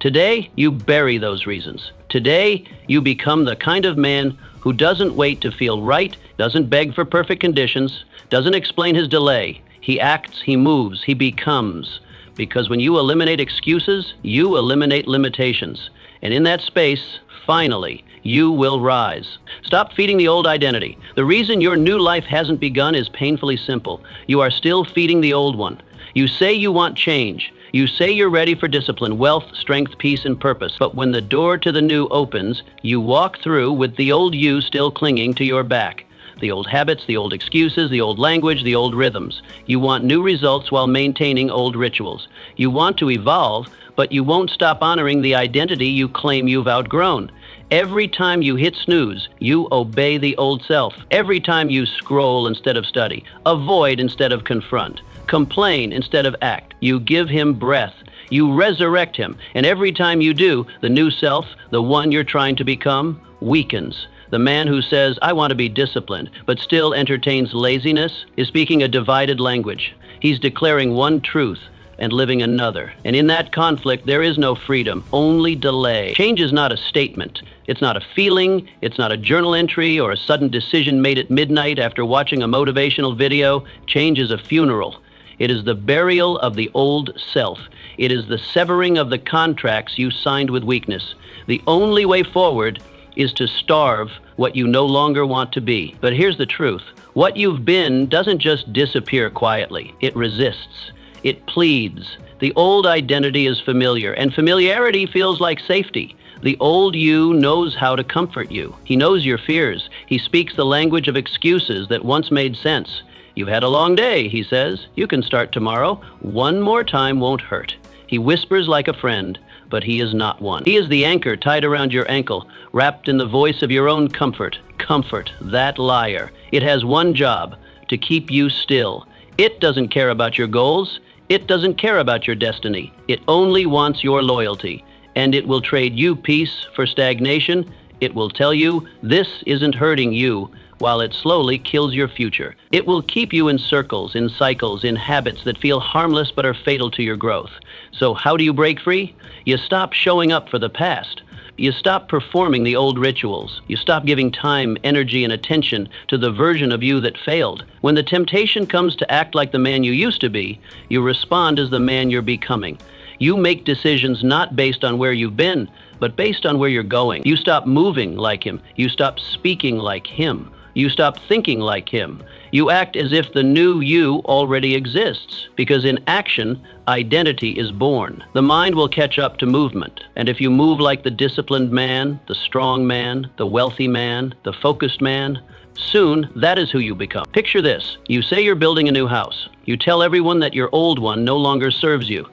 Today, you bury those reasons. Today, you become the kind of man who doesn't wait to feel right, doesn't beg for perfect conditions, doesn't explain his delay. He acts, he moves, he becomes. Because when you eliminate excuses, you eliminate limitations. And in that space, finally, you will rise. Stop feeding the old identity. The reason your new life hasn't begun is painfully simple. You are still feeding the old one. You say you want change. You say you're ready for discipline, wealth, strength, peace, and purpose. But when the door to the new opens, you walk through with the old you still clinging to your back. The old habits, the old excuses, the old language, the old rhythms. You want new results while maintaining old rituals. You want to evolve, but you won't stop honoring the identity you claim you've outgrown. Every time you hit snooze, you obey the old self. Every time you scroll instead of study, avoid instead of confront, complain instead of act, you give him breath. You resurrect him. And every time you do, the new self, the one you're trying to become, weakens. The man who says, "I want to be disciplined," but still entertains laziness, is speaking a divided language. He's declaring one truth and living another. And in that conflict, there is no freedom, only delay. Change is not a statement. It's not a feeling. It's not a journal entry or a sudden decision made at midnight after watching a motivational video. Change is a funeral. It is the burial of the old self. It is the severing of the contracts you signed with weakness. The only way forward is to starve what you no longer want to be. But here's the truth. What you've been doesn't just disappear quietly. It resists. It pleads. The old identity is familiar, and familiarity feels like safety. The old you knows how to comfort you. He knows your fears. He speaks the language of excuses that once made sense. You've had a long day, he says. You can start tomorrow. One more time won't hurt. He whispers like a friend, but he is not one. He is the anchor tied around your ankle, wrapped in the voice of your own comfort. Comfort, that liar. It has one job, to keep you still. It doesn't care about your goals. It doesn't care about your destiny. It only wants your loyalty. And it will trade you peace for stagnation. It will tell you this isn't hurting you, while it slowly kills your future. It will keep you in circles, in cycles, in habits that feel harmless but are fatal to your growth. So how do you break free? You stop showing up for the past. You stop performing the old rituals. You stop giving time, energy, and attention to the version of you that failed. When the temptation comes to act like the man you used to be, you respond as the man you're becoming. You make decisions not based on where you've been, but based on where you're going. You stop moving like him. You stop speaking like him. You stop thinking like him. You act as if the new you already exists, because in action, identity is born. The mind will catch up to movement, and if you move like the disciplined man, the strong man, the wealthy man, the focused man, soon that is who you become. Picture this. You say you're building a new house. You tell everyone that your old one no longer serves you.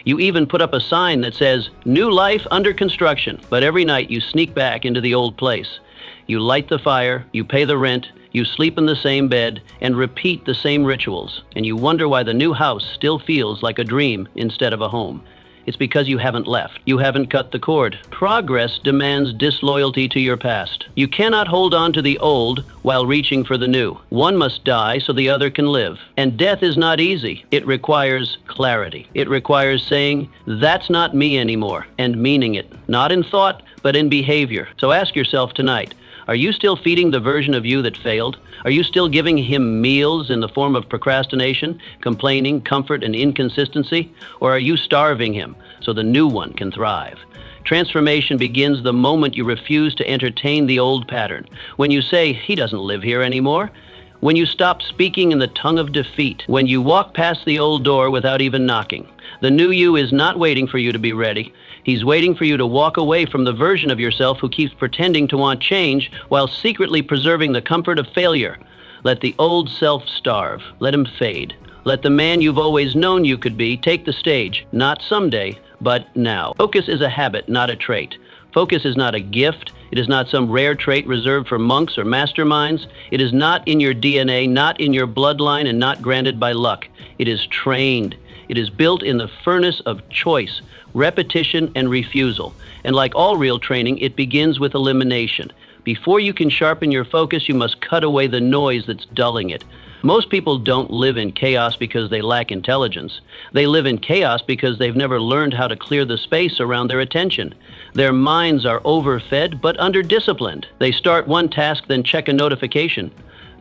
You even put up a sign that says, "New life under construction," but every night you sneak back into the old place. You light the fire, you pay the rent, you sleep in the same bed, and repeat the same rituals. And you wonder why the new house still feels like a dream instead of a home. It's because you haven't left. You haven't cut the cord. Progress demands disloyalty to your past. You cannot hold on to the old while reaching for the new. One must die so the other can live. And death is not easy. It requires clarity. It requires saying, "That's not me anymore," and meaning it, not in thought, but in behavior. So ask yourself tonight, are you still feeding the version of you that failed? Are you still giving him meals in the form of procrastination, complaining, comfort, and inconsistency? Or are you starving him so the new one can thrive? Transformation begins the moment you refuse to entertain the old pattern. When you say, "He doesn't live here anymore." When you stop speaking in the tongue of defeat. When you walk past the old door without even knocking. The new you is not waiting for you to be ready. He's waiting for you to walk away from the version of yourself who keeps pretending to want change while secretly preserving the comfort of failure. Let the old self starve. Let him fade. Let the man you've always known you could be take the stage, not someday, but now. Focus is a habit, not a trait. Focus is not a gift. It is not some rare trait reserved for monks or masterminds. It is not in your DNA, not in your bloodline, and not granted by luck. It is trained. It is built in the furnace of choice, repetition, and refusal. And like all real training, it begins with elimination. Before you can sharpen your focus, you must cut away the noise that's dulling it. Most people don't live in chaos because they lack intelligence. They live in chaos because they've never learned how to clear the space around their attention. Their minds are overfed but under-disciplined. They start one task, then check a notification.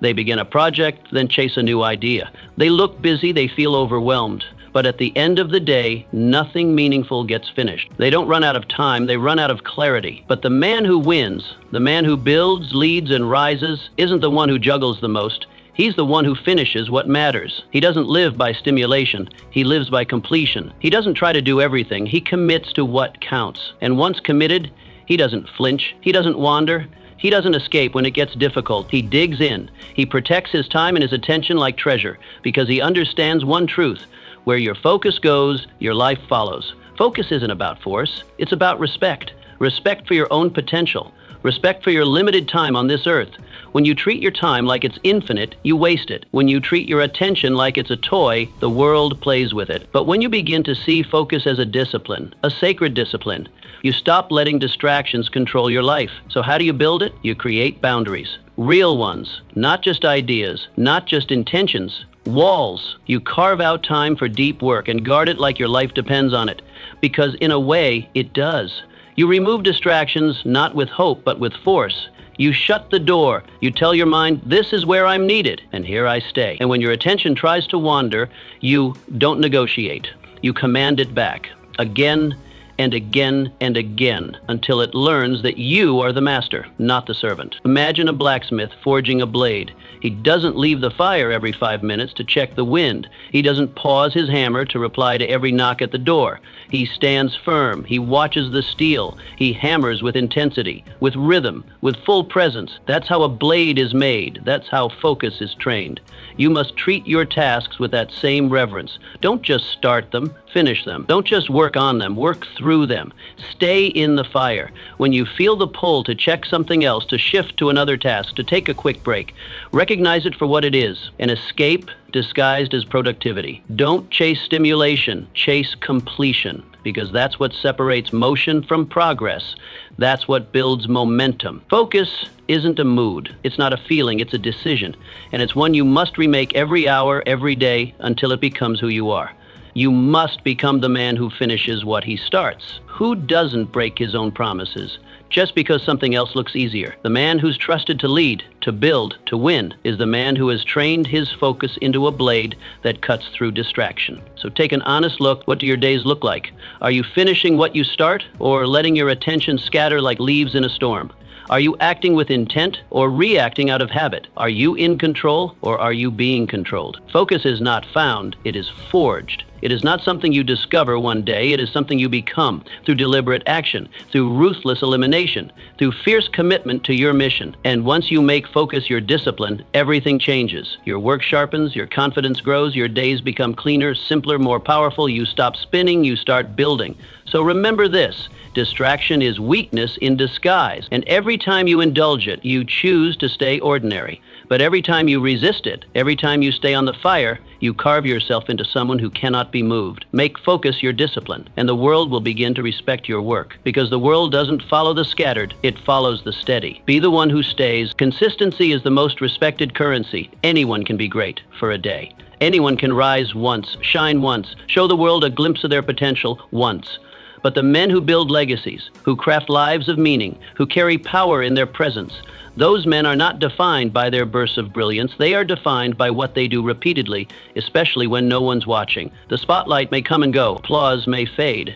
They begin a project, then chase a new idea. They look busy, they feel overwhelmed. But at the end of the day, nothing meaningful gets finished. They don't run out of time, they run out of clarity. But the man who wins, the man who builds, leads, and rises, isn't the one who juggles the most. He's the one who finishes what matters. He doesn't live by stimulation. He lives by completion. He doesn't try to do everything. He commits to what counts. And once committed, he doesn't flinch. He doesn't wander. He doesn't escape when it gets difficult. He digs in. He protects his time and his attention like treasure because he understands one truth. Where your focus goes, your life follows. Focus isn't about force. It's about respect. Respect for your own potential. Respect for your limited time on this earth. When you treat your time like it's infinite, you waste it. When you treat your attention like it's a toy, the world plays with it. But when you begin to see focus as a discipline, a sacred discipline, you stop letting distractions control your life. So how do you build it? You create boundaries. Real ones, not just ideas, not just intentions. Walls. You carve out time for deep work and guard it like your life depends on it. Because in a way, it does. You remove distractions not with hope but with force. You shut the door. You tell your mind, this is where I'm needed, and here I stay. And when your attention tries to wander, you don't negotiate. You command it back, again and again and again, until it learns that you are the master, not the servant. Imagine a blacksmith forging a blade. He doesn't leave the fire every 5 minutes to check the wind. He doesn't pause his hammer to reply to every knock at the door. He stands firm. He watches the steel. He hammers with intensity, with rhythm, with full presence. That's how a blade is made. That's how focus is trained. You must treat your tasks with that same reverence. Don't just start them, finish them. Don't just work on them, work through them. Stay in the fire. When you feel the pull to check something else, to shift to another task, to take a quick break, recognize it for what it is, an escape disguised as productivity. Don't chase stimulation, chase completion, because that's what separates motion from progress. That's what builds momentum. Focus isn't a mood. It's not a feeling. It's a decision. And it's one you must remake every hour, every day, until it becomes who you are. You must become the man who finishes what he starts. Who doesn't break his own promises just because something else looks easier? The man who's trusted to lead, to build, to win is the man who has trained his focus into a blade that cuts through distraction. So take an honest look. What do your days look like? Are you finishing what you start, or letting your attention scatter like leaves in a storm? Are you acting with intent or reacting out of habit? Are you in control or are you being controlled? Focus is not found, it is forged. It is not something you discover one day, it is something you become through deliberate action, through ruthless elimination, through fierce commitment to your mission. And once you make focus your discipline, everything changes. Your work sharpens, your confidence grows, your days become cleaner, simpler, more powerful. You stop spinning, you start building. So remember this. Distraction is weakness in disguise, and every time you indulge it, you choose to stay ordinary. But every time you resist it, every time you stay on the fire, you carve yourself into someone who cannot be moved. Make focus your discipline, and the world will begin to respect your work, because the world doesn't follow the scattered, it follows the steady. Be the one who stays. Consistency is the most respected currency. Anyone can be great for a day. Anyone can rise once, shine once, show the world a glimpse of their potential once. But the men who build legacies, who craft lives of meaning, who carry power in their presence, those men are not defined by their bursts of brilliance. They are defined by what they do repeatedly, especially when no one's watching. The spotlight may come and go, applause may fade,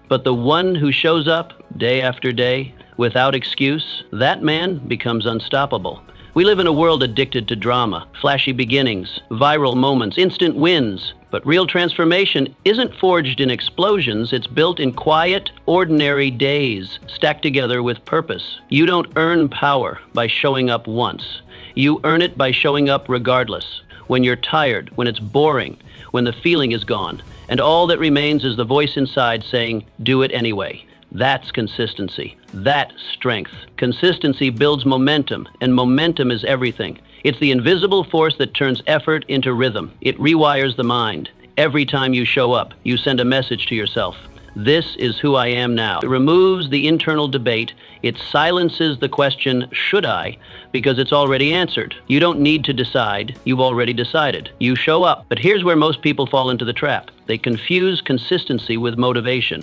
but the one who shows up day after day without excuse, that man becomes unstoppable. We live in a world addicted to drama, flashy beginnings, viral moments, instant wins. But real transformation isn't forged in explosions, it's built in quiet, ordinary days, stacked together with purpose. You don't earn power by showing up once. You earn it by showing up regardless. When you're tired, when it's boring, when the feeling is gone, and all that remains is the voice inside saying, do it anyway. That's consistency. That's strength. Consistency builds momentum, and momentum is everything. It's the invisible force that turns effort into rhythm. It rewires the mind. Every time you show up, you send a message to yourself. This is who I am now. It removes the internal debate. It silences the question, should I? Because it's already answered. You don't need to decide. You've already decided. You show up. But here's where most people fall into the trap. They confuse consistency with motivation.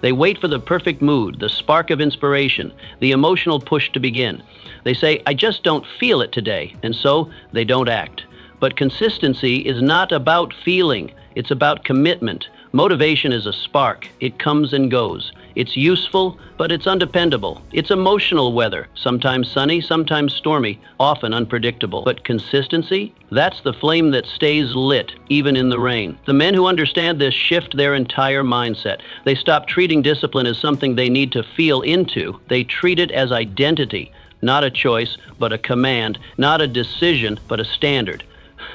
They wait for the perfect mood, the spark of inspiration, the emotional push to begin. They say, I just don't feel it today, and so they don't act. But consistency is not about feeling, it's about commitment. Motivation is a spark. It comes and goes. It's useful, but it's undependable. It's emotional weather, sometimes sunny, sometimes stormy, often unpredictable. But consistency, that's the flame that stays lit, even in the rain. The men who understand this shift their entire mindset. They stop treating discipline as something they need to feel into. They treat it as identity, not a choice, but a command, not a decision, but a standard.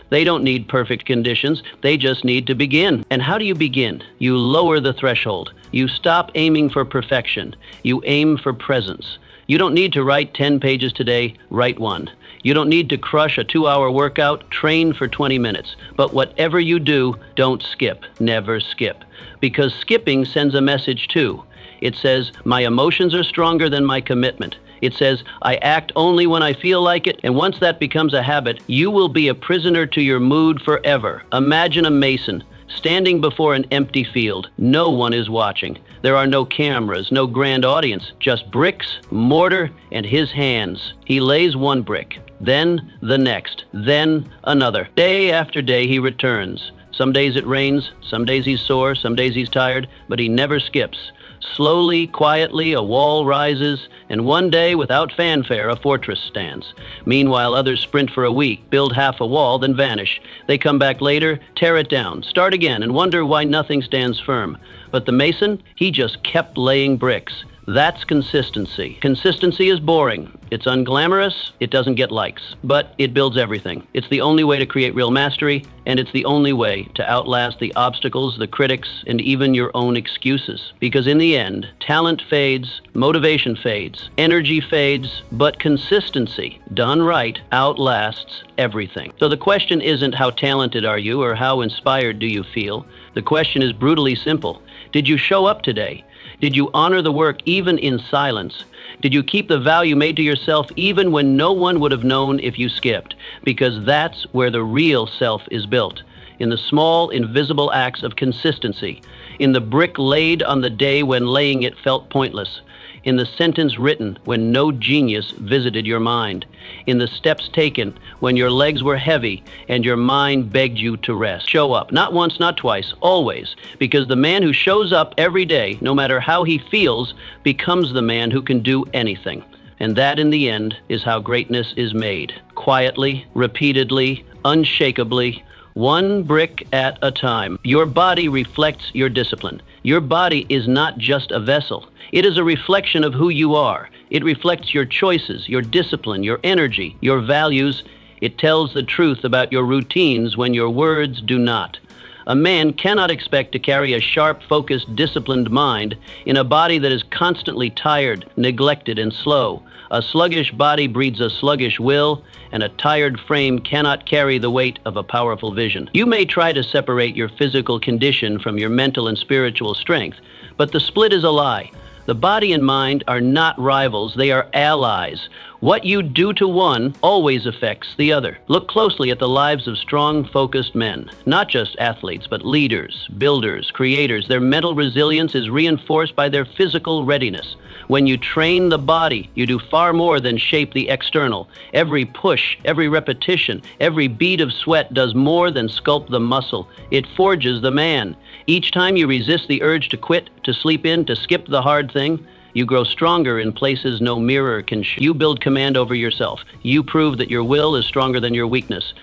They don't need perfect conditions, they just need to begin. And how do you begin? You lower the threshold. You stop aiming for perfection. You aim for presence. You don't need to write 10 pages today, write one. You don't need to crush a 2-hour workout, train for 20 minutes. But whatever you do, don't skip, never skip. Because skipping sends a message too. It says, my emotions are stronger than my commitment. It says, I act only when I feel like it, and once that becomes a habit, you will be a prisoner to your mood forever. Imagine a mason standing before an empty field. No one is watching. There are no cameras, no grand audience, just bricks, mortar, and his hands. He lays one brick, then the next, then another. Day after day he returns. Some days it rains, some days he's sore, some days he's tired, but he never skips. Slowly, quietly, a wall rises, and one day, without fanfare, a fortress stands. Meanwhile, others sprint for a week, build half a wall, then vanish. They come back later, tear it down, start again, and wonder why nothing stands firm. But the mason, he just kept laying bricks. That's consistency. Consistency is boring. It's unglamorous. It doesn't get likes, but it builds everything. It's the only way to create real mastery, and it's the only way to outlast the obstacles, the critics, and even your own excuses. Because in the end, talent fades, motivation fades, energy fades, but consistency, done right, outlasts everything. So the question isn't how talented are you or how inspired do you feel. The question is brutally simple. Did you show up today? Did you honor the work even in silence? Did you keep the vow you made to yourself even when no one would have known if you skipped? Because that's where the real self is built. In the small, invisible acts of consistency. In the brick laid on the day when laying it felt pointless. In the sentence written when no genius visited your mind. In the steps taken when your legs were heavy and your mind begged you to rest. Show up, not once, not twice, always. Because the man who shows up every day, no matter how he feels, becomes the man who can do anything. And that, in the end, is how greatness is made. Quietly, repeatedly, unshakably, one brick at a time. Your body reflects your discipline. Your body is not just a vessel. It is a reflection of who you are. It reflects your choices, your discipline, your energy, your values. It tells the truth about your routines when your words do not. A man cannot expect to carry a sharp, focused, disciplined mind in a body that is constantly tired, neglected, and slow. A sluggish body breeds a sluggish will, and a tired frame cannot carry the weight of a powerful vision. You may try to separate your physical condition from your mental and spiritual strength, but the split is a lie. The body and mind are not rivals, they are allies. What you do to one always affects the other. Look closely at the lives of strong, focused men. Not just athletes, but leaders, builders, creators. Their mental resilience is reinforced by their physical readiness. When you train the body, you do far more than shape the external. Every push, every repetition, every bead of sweat does more than sculpt the muscle. It forges the man. Each time you resist the urge to quit, to sleep in, to skip the hard thing, you grow stronger in places no mirror can show. You build command over yourself. You prove that your will is stronger than your weakness.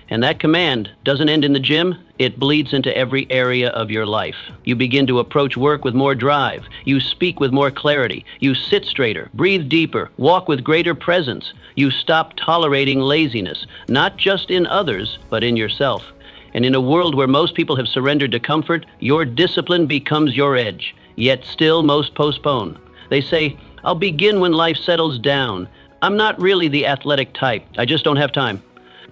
And that command doesn't end in the gym, it bleeds into every area of your life. You begin to approach work with more drive. You speak with more clarity. You sit straighter, breathe deeper, walk with greater presence. You stop tolerating laziness, not just in others, but in yourself. And in a world where most people have surrendered to comfort, your discipline becomes your edge. Yet still most postpone. They say, I'll begin when life settles down. I'm not really the athletic type. I just don't have time.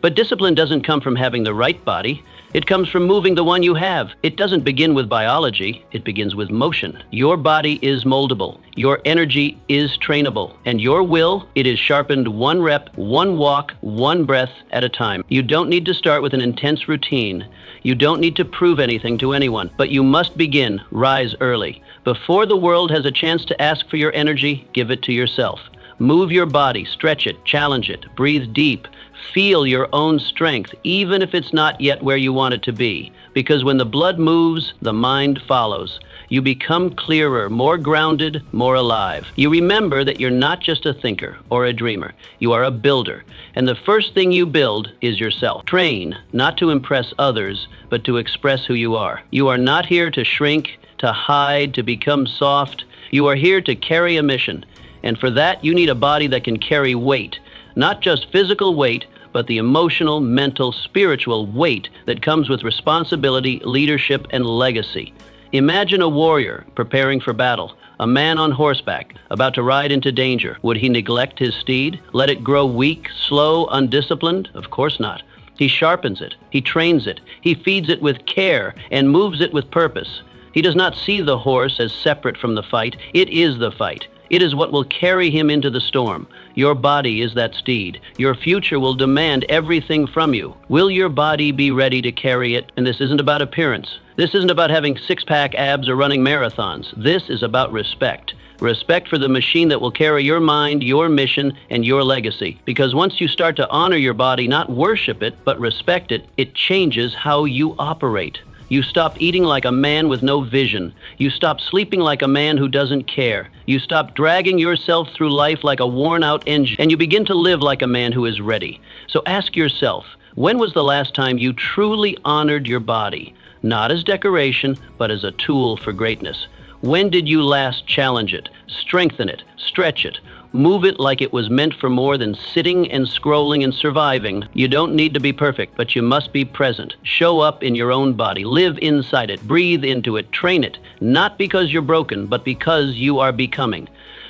But discipline doesn't come from having the right body. It comes from moving the one you have. It doesn't begin with biology. It begins with motion. Your body is moldable. Your energy is trainable. And your will, it is sharpened one rep, one walk, one breath at a time. You don't need to start with an intense routine. You don't need to prove anything to anyone. But you must begin, rise early. Before the world has a chance to ask for your energy, give it to yourself. Move your body, stretch it, challenge it, breathe deep. Feel your own strength, even if it's not yet where you want it to be. Because when the blood moves, the mind follows. You become clearer, more grounded, more alive. You remember that you're not just a thinker or a dreamer. You are a builder. And the first thing you build is yourself. Train, not to impress others, but to express who you are. You are not here to shrink, to hide, to become soft. You are here to carry a mission. And for that, you need a body that can carry weight. Not just physical weight, but the emotional, mental, spiritual weight that comes with responsibility, leadership, and legacy. Imagine a warrior preparing for battle, a man on horseback, about to ride into danger. Would he neglect his steed? Let it grow weak, slow, undisciplined? Of course not. He sharpens it, he trains it, he feeds it with care, and moves it with purpose. He does not see the horse as separate from the fight. It is the fight. It is what will carry him into the storm. Your body is that steed. Your future will demand everything from you. Will your body be ready to carry it? And this isn't about appearance. This isn't about having six-pack abs or running marathons. This is about respect. Respect for the machine that will carry your mind, your mission, and your legacy. Because once you start to honor your body, not worship it, but respect it, it changes how you operate. You stop eating like a man with no vision. You stop sleeping like a man who doesn't care. You stop dragging yourself through life like a worn-out engine, and you begin to live like a man who is ready. So ask yourself, when was the last time you truly honored your body? Not as decoration, but as a tool for greatness. When did you last challenge it, strengthen it, stretch it, move it like it was meant for more than sitting and scrolling and surviving? You don't need to be perfect, but you must be present. Show up in your own body, live inside it, breathe into it, train it, not because you're broken, but because you are becoming.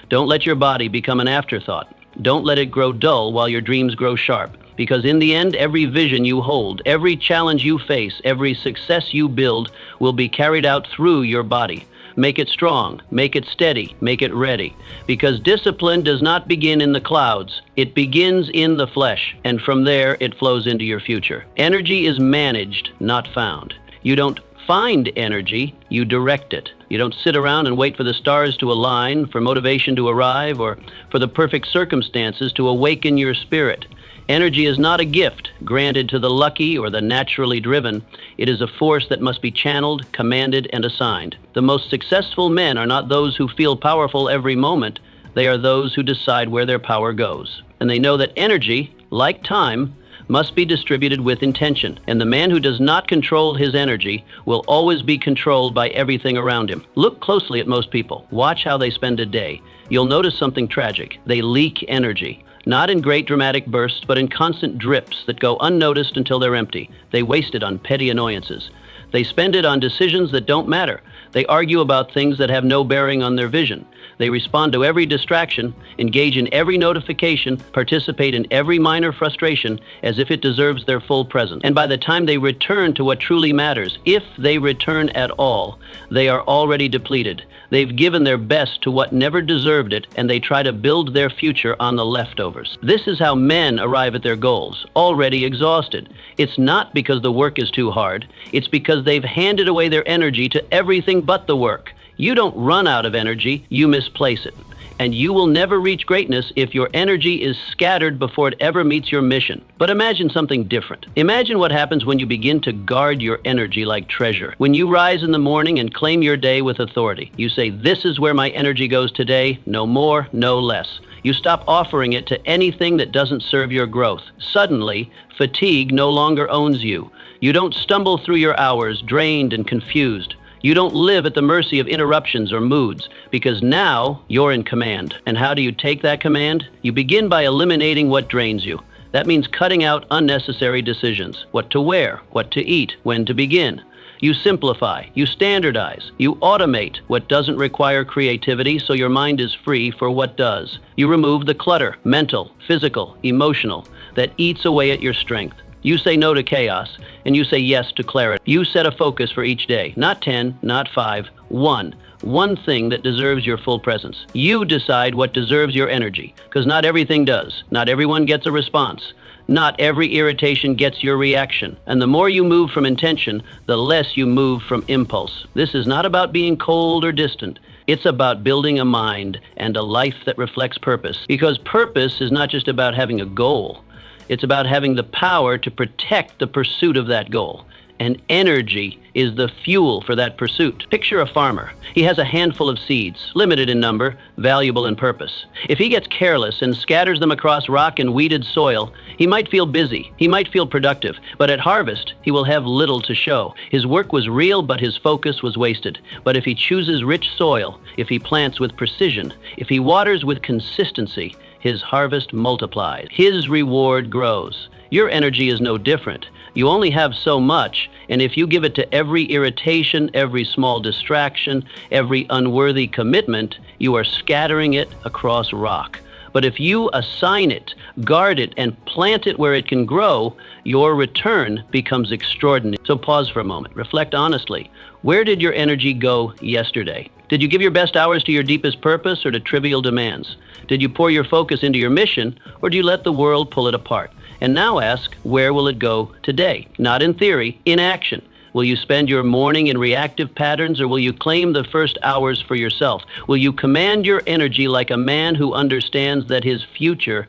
Don't let your body become an afterthought. Don't let it grow dull while your dreams grow sharp. Because in the end, every vision you hold, every challenge you face, every success you build will be carried out through your body. Make it strong, make it steady, make it ready. Because discipline does not begin in the clouds. It begins in the flesh, and from there it flows into your future. Energy is managed, not found. You don't find energy, you direct it. You don't sit around and wait for the stars to align, for motivation to arrive, or for the perfect circumstances to awaken your spirit. Energy is not a gift granted to the lucky or the naturally driven. It is a force that must be channeled, commanded, and assigned. The most successful men are not those who feel powerful every moment. They are those who decide where their power goes. And they know that energy, like time, must be distributed with intention. And the man who does not control his energy will always be controlled by everything around him. Look closely at most people. Watch how they spend a day. You'll notice something tragic. They leak energy. Not in great dramatic bursts, but in constant drips that go unnoticed until they're empty. They waste it on petty annoyances. They spend it on decisions that don't matter. They argue about things that have no bearing on their vision. They respond to every distraction, engage in every notification, participate in every minor frustration as if it deserves their full presence. And by the time they return to what truly matters, if they return at all, they are already depleted. They've given their best to what never deserved it, and they try to build their future on the leftovers. This is how men arrive at their goals, already exhausted. It's not because the work is too hard. It's because they've handed away their energy to everything but the work. You don't run out of energy, you misplace it. And you will never reach greatness if your energy is scattered before it ever meets your mission. But imagine something different. Imagine what happens when you begin to guard your energy like treasure. When you rise in the morning and claim your day with authority. You say, this is where my energy goes today, no more, no less. You stop offering it to anything that doesn't serve your growth. Suddenly, fatigue no longer owns you. You don't stumble through your hours drained and confused. You don't live at the mercy of interruptions or moods, because now you're in command. And how do you take that command? You begin by eliminating what drains you. That means cutting out unnecessary decisions. What to wear, what to eat, when to begin. You simplify, you standardize, you automate what doesn't require creativity so your mind is free for what does. You remove the clutter, mental, physical, emotional, that eats away at your strength. You say no to chaos, and you say yes to clarity. You set a focus for each day, not 10, not 5, 1. One thing that deserves your full presence. You decide what deserves your energy, because not everything does. Not everyone gets a response. Not every irritation gets your reaction. And the more you move from intention, the less you move from impulse. This is not about being cold or distant. It's about building a mind and a life that reflects purpose. Because purpose is not just about having a goal. It's about having the power to protect the pursuit of that goal. And energy is the fuel for that pursuit. Picture a farmer. He has a handful of seeds, limited in number, valuable in purpose. If he gets careless and scatters them across rock and weeded soil, he might feel busy, he might feel productive, but at harvest, he will have little to show. His work was real, but his focus was wasted. But if he chooses rich soil, if he plants with precision, if he waters with consistency, his harvest multiplies. His reward grows. Your energy is no different. You only have so much, and if you give it to every irritation, every small distraction, every unworthy commitment, you are scattering it across rock. But if you assign it, guard it, and plant it where it can grow, your return becomes extraordinary. So pause for a moment. Reflect honestly. Where did your energy go yesterday? Did you give your best hours to your deepest purpose or to trivial demands? Did you pour your focus into your mission, or do you let the world pull it apart? And now ask, where will it go today? Not in theory, in action. Will you spend your morning in reactive patterns, or will you claim the first hours for yourself? Will you command your energy like a man who understands that his future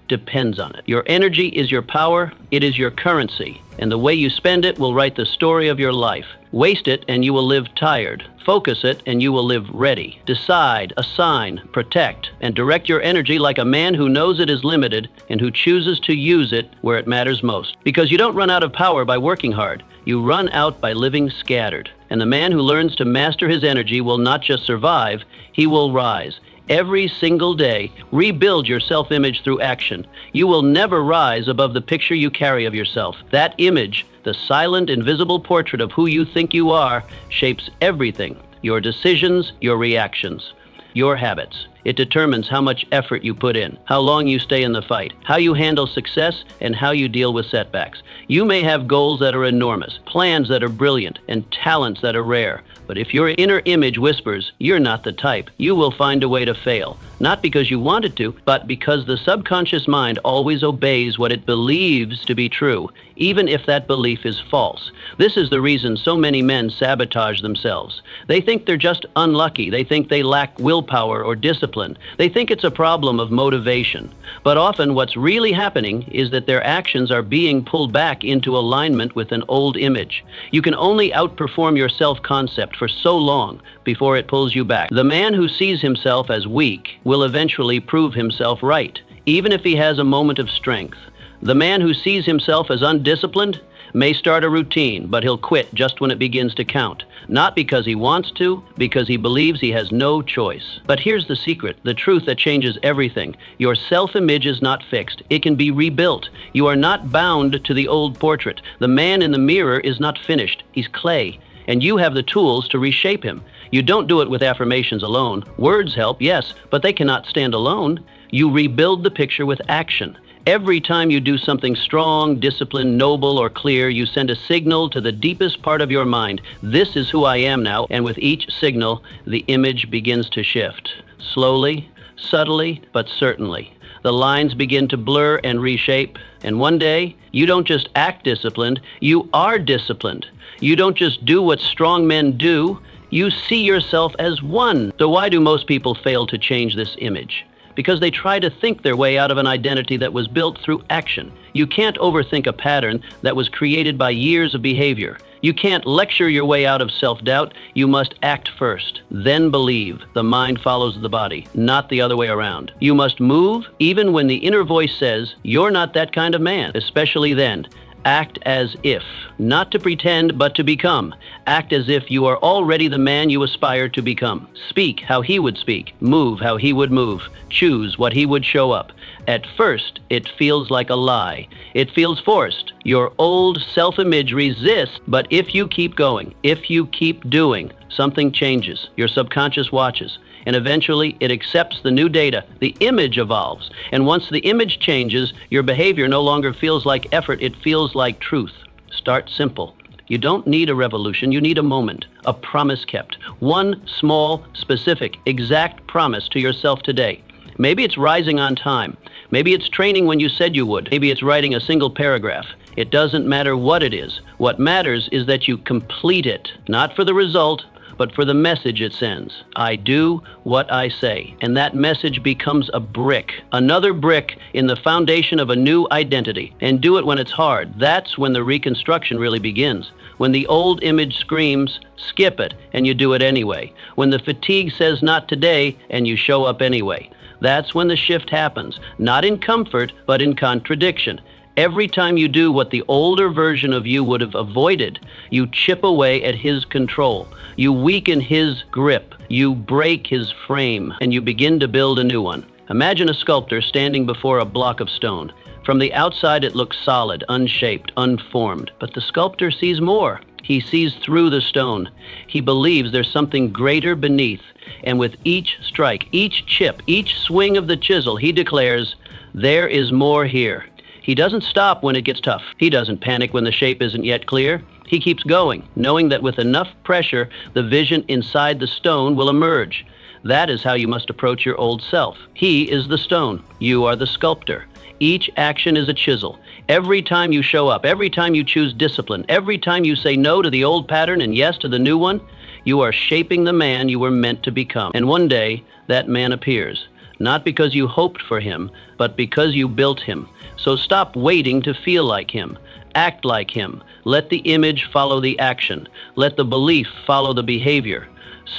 depends on it? Your energy is your power, it is your currency, and the way you spend it will write the story of your life. Waste it and you will live tired. Focus it and you will live ready. Decide, assign, protect, and direct your energy like a man who knows it is limited and who chooses to use it where it matters most. Because you don't run out of power by working hard. You run out by living scattered. And the man who learns to master his energy will not just survive, he will rise. Every single day, rebuild your self-image through action. You will never rise above the picture you carry of yourself. That image, the silent, invisible portrait of who you think you are, shapes everything. Your decisions, your reactions, your habits. It determines how much effort you put in, how long you stay in the fight, how you handle success, and how you deal with setbacks. You may have goals that are enormous, plans that are brilliant, and talents that are rare. But if your inner image whispers, you're not the type, you will find a way to fail. Not because you wanted to, but because the subconscious mind always obeys what it believes to be true, even if that belief is false. This is the reason so many men sabotage themselves. They think they're just unlucky. They think they lack willpower or discipline. They think it's a problem of motivation. But often what's really happening is that their actions are being pulled back into alignment with an old image. You can only outperform your self-concept for so long before it pulls you back. The man who sees himself as weak will eventually prove himself right, even if he has a moment of strength. The man who sees himself as undisciplined may start a routine, but he'll quit just when it begins to count. Not because he wants to, because he believes he has no choice. But here's the secret, the truth that changes everything. Your self-image is not fixed. It can be rebuilt. You are not bound to the old portrait. The man in the mirror is not finished. He's clay. And you have the tools to reshape him. You don't do it with affirmations alone. Words help, yes, but they cannot stand alone. You rebuild the picture with action. Every time you do something strong, disciplined, noble, or clear, you send a signal to the deepest part of your mind. This is who I am now, and with each signal, the image begins to shift. Slowly, subtly, but certainly. The lines begin to blur and reshape, and one day, you don't just act disciplined, you are disciplined. You don't just do what strong men do, you see yourself as one. So why do most people fail to change this image? Because they try to think their way out of an identity that was built through action. You can't overthink a pattern that was created by years of behavior. You can't lecture your way out of self-doubt. You must act first, then believe. The mind follows the body, not the other way around. You must move even when the inner voice says, you're not that kind of man, especially then. Act as if, not to pretend, but to become. Act as if you are already the man you aspire to become. Speak how he would speak. Move how he would move. Choose what he would show up. At first, it feels like a lie. It feels forced. Your old self-image resists, but if you keep going, if you keep doing, something changes. Your subconscious watches. And eventually it accepts the new data. The image evolves. And once the image changes, your behavior no longer feels like effort, it feels like truth. Start simple. You don't need a revolution, you need a moment, a promise kept. One small, specific, exact promise to yourself today. Maybe it's rising on time. Maybe it's training when you said you would. Maybe it's writing a single paragraph. It doesn't matter what it is. What matters is that you complete it, not for the result, but for the message it sends. I do what I say. And that message becomes a brick, another brick in the foundation of a new identity. And do it when it's hard. That's when the reconstruction really begins. When the old image screams, skip it, and you do it anyway. When the fatigue says not today, and you show up anyway. That's when the shift happens, not in comfort, but in contradiction. Every time you do what the older version of you would have avoided, you chip away at his control. You weaken his grip. You break his frame, and you begin to build a new one. Imagine a sculptor standing before a block of stone. From the outside, it looks solid, unshaped, unformed. But the sculptor sees more. He sees through the stone. He believes there's something greater beneath. And with each strike, each chip, each swing of the chisel, he declares, there is more here. He doesn't stop when it gets tough. He doesn't panic when the shape isn't yet clear. He keeps going, knowing that with enough pressure, the vision inside the stone will emerge. That is how you must approach your old self. He is the stone. You are the sculptor. Each action is a chisel. Every time you show up, every time you choose discipline, every time you say no to the old pattern and yes to the new one, you are shaping the man you were meant to become. And one day, that man appears. Not because you hoped for him, but because you built him. So stop waiting to feel like him. Act like him. Let the image follow the action. Let the belief follow the behavior.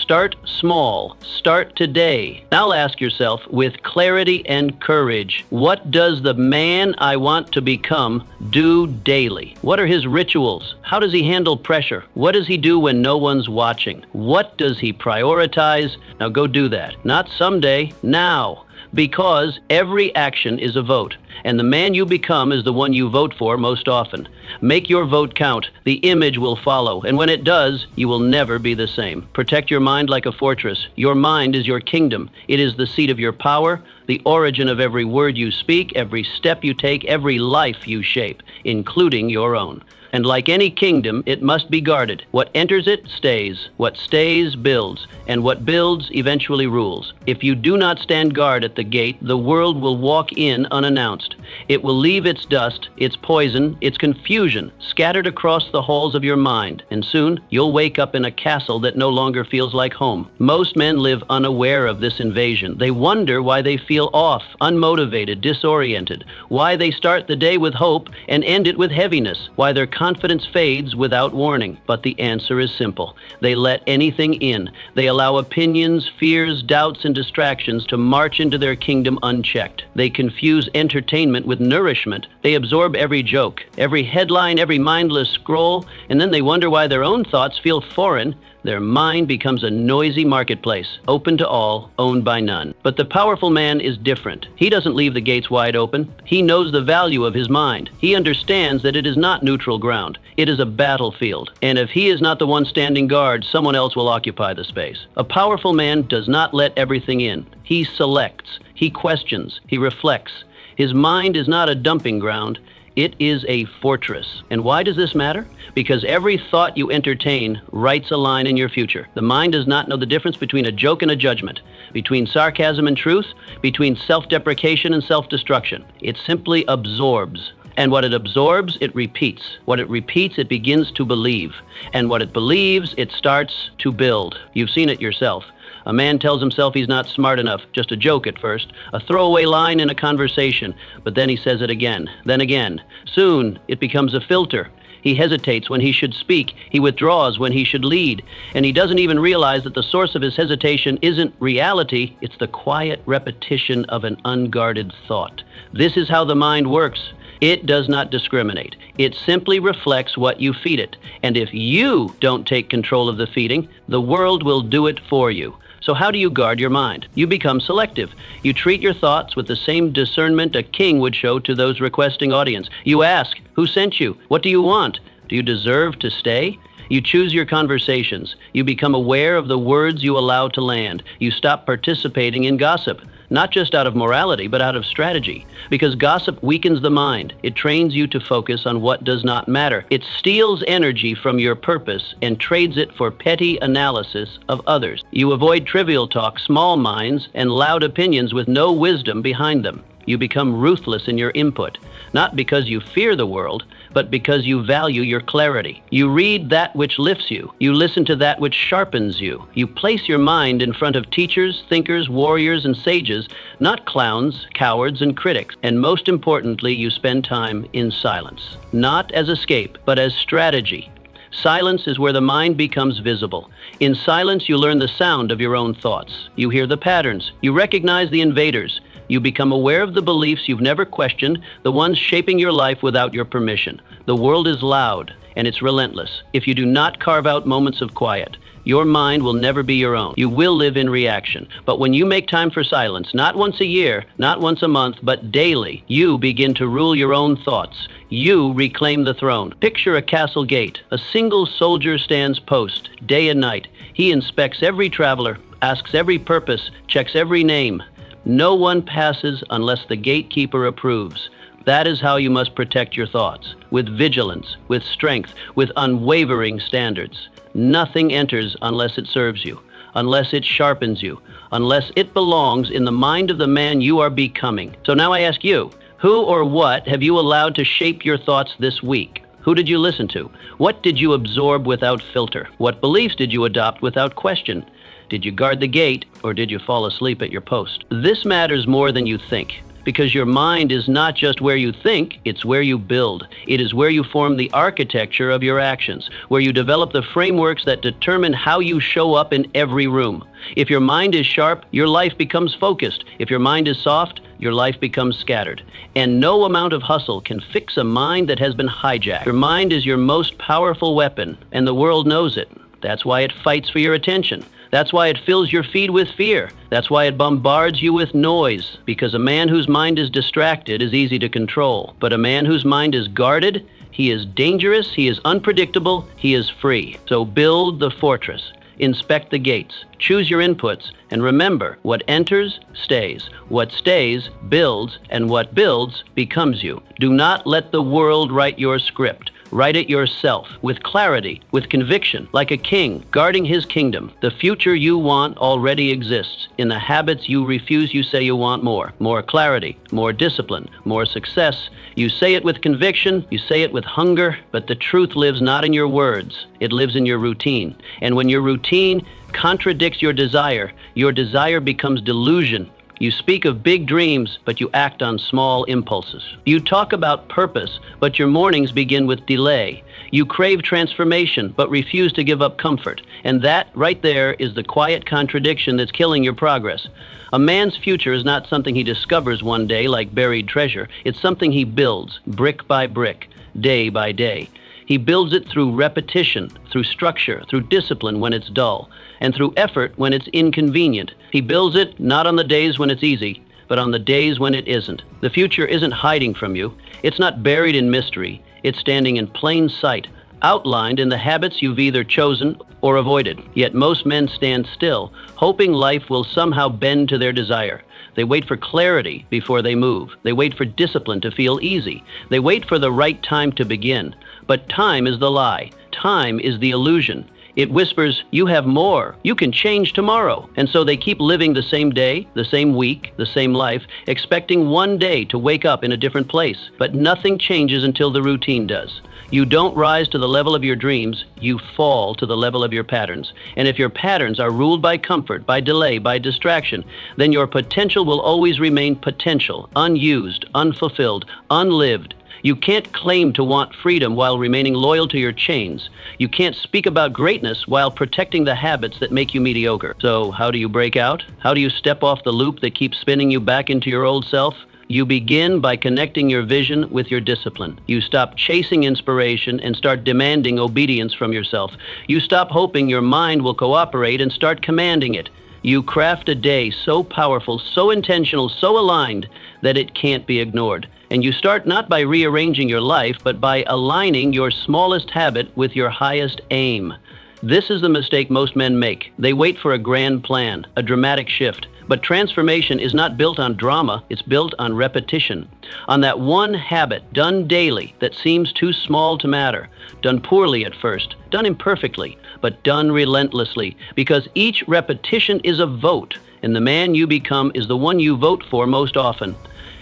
Start small. Start today. Now ask yourself with clarity and courage, what does the man I want to become do daily? What are his rituals? How does he handle pressure? What does he do when no one's watching? What does he prioritize? Now go do that. Not someday, now. Because every action is a vote, and the man you become is the one you vote for most often. Make your vote count. The image will follow, and when it does, you will never be the same. Protect your mind like a fortress. Your mind is your kingdom. It is the seat of your power, the origin of every word you speak, every step you take, every life you shape, including your own. And like any kingdom, it must be guarded. What enters it stays. What stays builds. And what builds eventually rules. If you do not stand guard at the gate, the world will walk in unannounced. It will leave its dust, its poison, its confusion scattered across the halls of your mind. And soon, you'll wake up in a castle that no longer feels like home. Most men live unaware of this invasion. They wonder why they feel off, unmotivated, disoriented. Why they start the day with hope and end it with heaviness. Why their confidence fades without warning. But the answer is simple. They let anything in. They allow opinions, fears, doubts, and distractions to march into their kingdom unchecked. They confuse entertainment with nourishment. They absorb every joke, every headline, every mindless scroll, and then they wonder why their own thoughts feel foreign. Their mind becomes a noisy marketplace, open to all, owned by none. But the powerful man is different. He doesn't leave the gates wide open. He knows the value of his mind. He understands that it is not neutral ground. It is a battlefield. And if he is not the one standing guard, someone else will occupy the space. A powerful man does not let everything in. He selects. He questions. He reflects. His mind is not a dumping ground. It is a fortress. And why does this matter? Because every thought you entertain writes a line in your future. The mind does not know the difference between a joke and a judgment, between sarcasm and truth, between self-deprecation and self-destruction. It simply absorbs. And what it absorbs, it repeats. What it repeats, it begins to believe. And what it believes, it starts to build. You've seen it yourself. A man tells himself he's not smart enough, just a joke at first, a throwaway line in a conversation, but then he says it again, then again. Soon, it becomes a filter. He hesitates when he should speak. He withdraws when he should lead. And he doesn't even realize that the source of his hesitation isn't reality, it's the quiet repetition of an unguarded thought. This is how the mind works. It does not discriminate. It simply reflects what you feed it. And if you don't take control of the feeding, the world will do it for you. So how do you guard your mind? You become selective. You treat your thoughts with the same discernment a king would show to those requesting audience. You ask, who sent you? What do you want? Do you deserve to stay? You choose your conversations. You become aware of the words you allow to land. You stop participating in gossip. Not just out of morality, but out of strategy. Because gossip weakens the mind. It trains you to focus on what does not matter. It steals energy from your purpose and trades it for petty analysis of others. You avoid trivial talk, small minds, and loud opinions with no wisdom behind them. You become ruthless in your input, not because you fear the world, but because you value your clarity. You read that which lifts you. You listen to that which sharpens you. You place your mind in front of teachers, thinkers, warriors, and sages, not clowns, cowards, and critics. And most importantly, you spend time in silence, not as escape, but as strategy. Silence is where the mind becomes visible. In silence, you learn the sound of your own thoughts. You hear the patterns. You recognize the invaders. You become aware of the beliefs you've never questioned, the ones shaping your life without your permission. The world is loud, and it's relentless. If you do not carve out moments of quiet, your mind will never be your own. You will live in reaction. But when you make time for silence, not once a year, not once a month, but daily, you begin to rule your own thoughts. You reclaim the throne. Picture a castle gate. A single soldier stands post, day and night. He inspects every traveler, asks every purpose, checks every name. No one passes unless the gatekeeper approves. That is how you must protect your thoughts, with vigilance, with strength, with unwavering standards. Nothing enters unless it serves you, unless it sharpens you, unless it belongs in the mind of the man you are becoming. So now I ask you, who or what have you allowed to shape your thoughts this week? Who did you listen to? What did you absorb without filter? What beliefs did you adopt without question? Did you guard the gate, or did you fall asleep at your post? This matters more than you think, because your mind is not just where you think, it's where you build. It is where you form the architecture of your actions, where you develop the frameworks that determine how you show up in every room. If your mind is sharp, your life becomes focused. If your mind is soft, your life becomes scattered. And no amount of hustle can fix a mind that has been hijacked. Your mind is your most powerful weapon, and the world knows it. That's why it fights for your attention. That's why it fills your feed with fear. That's why it bombards you with noise. Because a man whose mind is distracted is easy to control. But a man whose mind is guarded, he is dangerous, he is unpredictable, he is free. So build the fortress. Inspect the gates. Choose your inputs. And remember, what enters, stays. What stays, builds. And what builds, becomes you. Do not let the world write your script. Write it yourself, with clarity, with conviction, like a king guarding his kingdom. The future you want already exists. In the habits you refuse, you say you want more. More clarity, more discipline, more success. You say it with conviction, you say it with hunger, but the truth lives not in your words. It lives in your routine. And when your routine contradicts your desire becomes delusion. You speak of big dreams, but you act on small impulses. You talk about purpose, but your mornings begin with delay. You crave transformation, but refuse to give up comfort. And that, right there, is the quiet contradiction that's killing your progress. A man's future is not something he discovers one day like buried treasure. It's something he builds, brick by brick, day by day. He builds it through repetition, through structure, through discipline when it's dull, and through effort when it's inconvenient. He builds it not on the days when it's easy, but on the days when it isn't. The future isn't hiding from you. It's not buried in mystery. It's standing in plain sight, outlined in the habits you've either chosen or avoided. Yet most men stand still, hoping life will somehow bend to their desire. They wait for clarity before they move. They wait for discipline to feel easy. They wait for the right time to begin. But time is the lie. Time is the illusion. It whispers, you have more. You can change tomorrow. And so they keep living the same day, the same week, the same life, expecting one day to wake up in a different place. But nothing changes until the routine does. You don't rise to the level of your dreams, you fall to the level of your patterns. And if your patterns are ruled by comfort, by delay, by distraction, then your potential will always remain potential, unused, unfulfilled, unlived. You can't claim to want freedom while remaining loyal to your chains. You can't speak about greatness while protecting the habits that make you mediocre. So how do you break out? How do you step off the loop that keeps spinning you back into your old self? You begin by connecting your vision with your discipline. You stop chasing inspiration and start demanding obedience from yourself. You stop hoping your mind will cooperate and start commanding it. You craft a day so powerful, so intentional, so aligned that it can't be ignored. And you start not by rearranging your life, but by aligning your smallest habit with your highest aim. This is the mistake most men make. They wait for a grand plan, a dramatic shift. But transformation is not built on drama, it's built on repetition. On that one habit done daily that seems too small to matter, done poorly at first, done imperfectly, but done relentlessly, because each repetition is a vote, and the man you become is the one you vote for most often.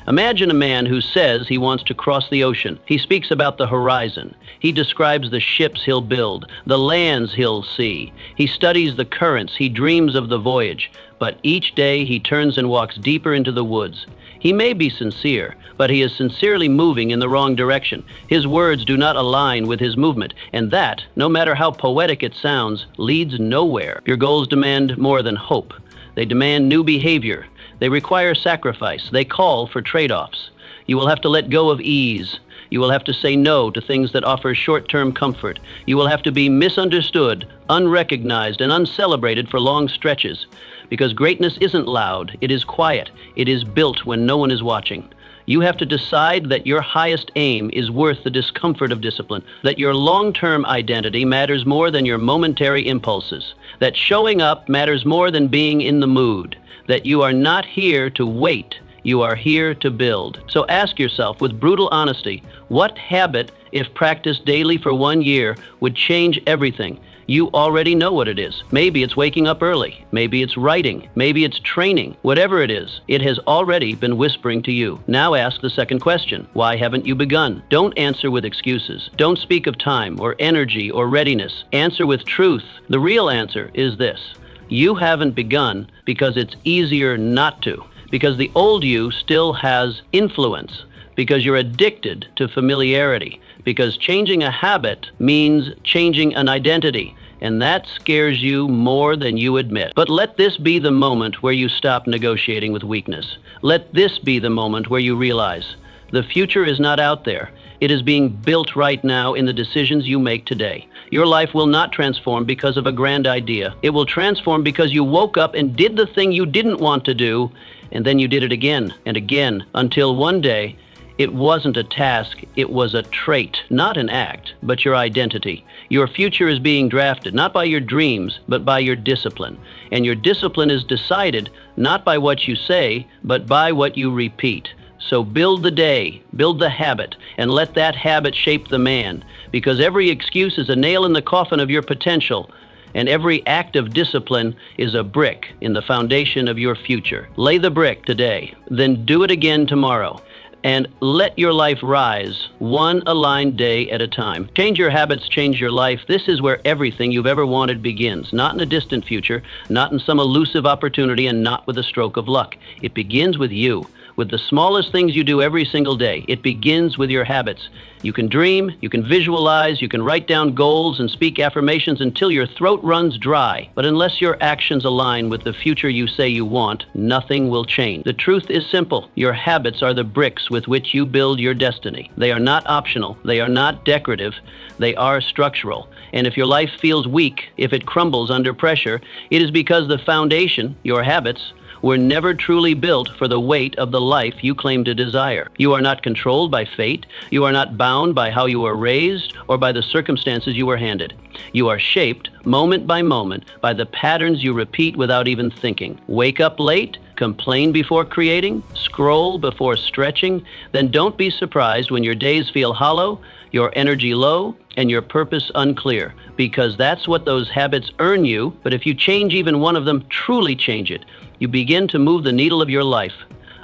Imagine a man who says he wants to cross the ocean. He speaks about the horizon. He describes the ships he'll build, the lands he'll see. He studies the currents. He dreams of the voyage. But each day he turns and walks deeper into the woods. He may be sincere, but he is sincerely moving in the wrong direction. His words do not align with his movement, and that, no matter how poetic it sounds, leads nowhere. Your goals demand more than hope. They demand new behavior. They require sacrifice. They call for trade-offs. You will have to let go of ease. You will have to say no to things that offer short-term comfort. You will have to be misunderstood, unrecognized, and uncelebrated for long stretches. Because greatness isn't loud, it is quiet. It is built when no one is watching. You have to decide that your highest aim is worth the discomfort of discipline, that your long-term identity matters more than your momentary impulses, that showing up matters more than being in the mood, that you are not here to wait, you are here to build. So ask yourself with brutal honesty, what habit, if practiced daily for 1 year, would change everything? You already know what it is. Maybe it's waking up early. Maybe it's writing. Maybe it's training. Whatever it is, it has already been whispering to you. Now ask the second question. Why haven't you begun? Don't answer with excuses. Don't speak of time or energy or readiness. Answer with truth. The real answer is this. You haven't begun because it's easier not to. Because the old you still has influence. Because you're addicted to familiarity. Because changing a habit means changing an identity, and that scares you more than you admit. But let this be the moment where you stop negotiating with weakness. Let this be the moment where you realize the future is not out there. It is being built right now in the decisions you make today. Your life will not transform because of a grand idea. It will transform because you woke up and did the thing you didn't want to do, and then you did it again and again until one day it wasn't a task, it was a trait, not an act, but your identity. Your future is being drafted, not by your dreams, but by your discipline. And your discipline is decided not by what you say, but by what you repeat. So build the day, build the habit, and let that habit shape the man. Because every excuse is a nail in the coffin of your potential, and every act of discipline is a brick in the foundation of your future. Lay the brick today, then do it again tomorrow. And let your life rise, one aligned day at a time. Change your habits, change your life. This is where everything you've ever wanted begins. Not in a distant future, not in some elusive opportunity, and not with a stroke of luck. It begins with you, with the smallest things you do every single day. It begins with your habits. You can dream, you can visualize, you can write down goals and speak affirmations until your throat runs dry. But unless your actions align with the future you say you want, nothing will change. The truth is simple. Your habits are the bricks with which you build your destiny. They are not optional. They are not decorative. They are structural. And if your life feels weak, if it crumbles under pressure, it is because the foundation, your habits, were never truly built for the weight of the life you claim to desire. You are not controlled by fate. You are not bound by how you were raised or by the circumstances you were handed. You are shaped moment by moment by the patterns you repeat without even thinking. Wake up late, complain before creating, scroll before stretching, then don't be surprised when your days feel hollow, your energy low, and your purpose unclear, because that's what those habits earn you. But if you change even one of them, truly change it, you begin to move the needle of your life.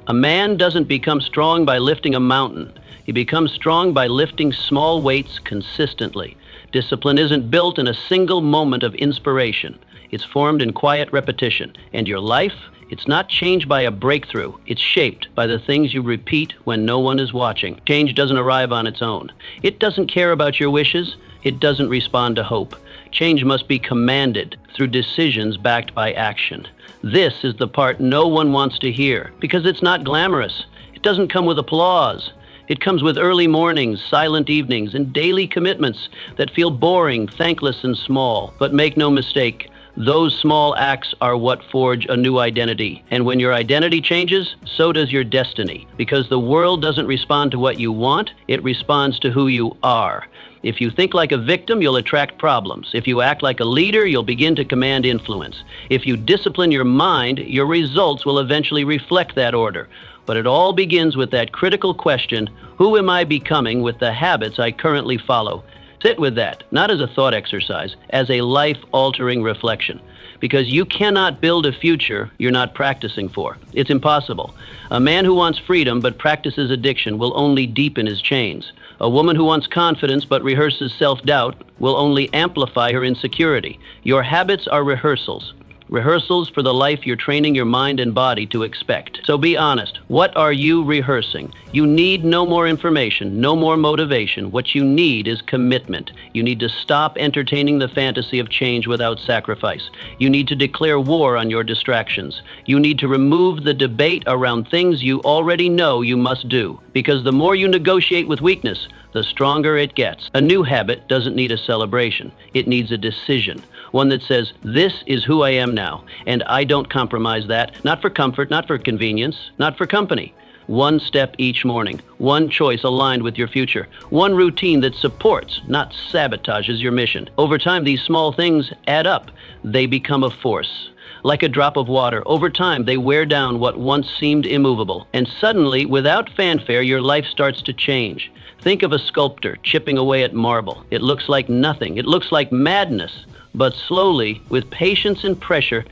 A man doesn't become strong by lifting a mountain. He becomes strong by lifting small weights consistently. Discipline isn't built in a single moment of inspiration. It's formed in quiet repetition. And your life, it's not changed by a breakthrough. It's shaped by the things you repeat when no one is watching. Change doesn't arrive on its own. It doesn't care about your wishes. It doesn't respond to hope. Change must be commanded through decisions backed by action. This is the part no one wants to hear because it's not glamorous. It doesn't come with applause. It comes with early mornings, silent evenings, and daily commitments that feel boring, thankless, and small. But make no mistake, those small acts are what forge a new identity. And when your identity changes, so does your destiny. Because the world doesn't respond to what you want, it responds to who you are. If you think like a victim, you'll attract problems. If you act like a leader, you'll begin to command influence. If you discipline your mind, your results will eventually reflect that order. But it all begins with that critical question, who am I becoming with the habits I currently follow? Sit with that, not as a thought exercise, as a life-altering reflection. Because you cannot build a future you're not practicing for. It's impossible. A man who wants freedom but practices addiction will only deepen his chains. A woman who wants confidence but rehearses self-doubt will only amplify her insecurity. Your habits are rehearsals. Rehearsals for the life you're training your mind and body to expect. So be honest. What are you rehearsing? You need no more information, no more motivation. What you need is commitment. You need to stop entertaining the fantasy of change without sacrifice. You need to declare war on your distractions. You need to remove the debate around things you already know you must do. Because the more you negotiate with weakness, the stronger it gets. A new habit doesn't need a celebration. It needs a decision. One that says, this is who I am now, and I don't compromise that, not for comfort, not for convenience, not for company. One step each morning, one choice aligned with your future, one routine that supports, not sabotages your mission. Over time, these small things add up. They become a force. Like a drop of water, over time they wear down what once seemed immovable. And suddenly, without fanfare, your life starts to change. Think of a sculptor chipping away at marble. It looks like nothing. It looks like madness. But slowly, with patience and pressure,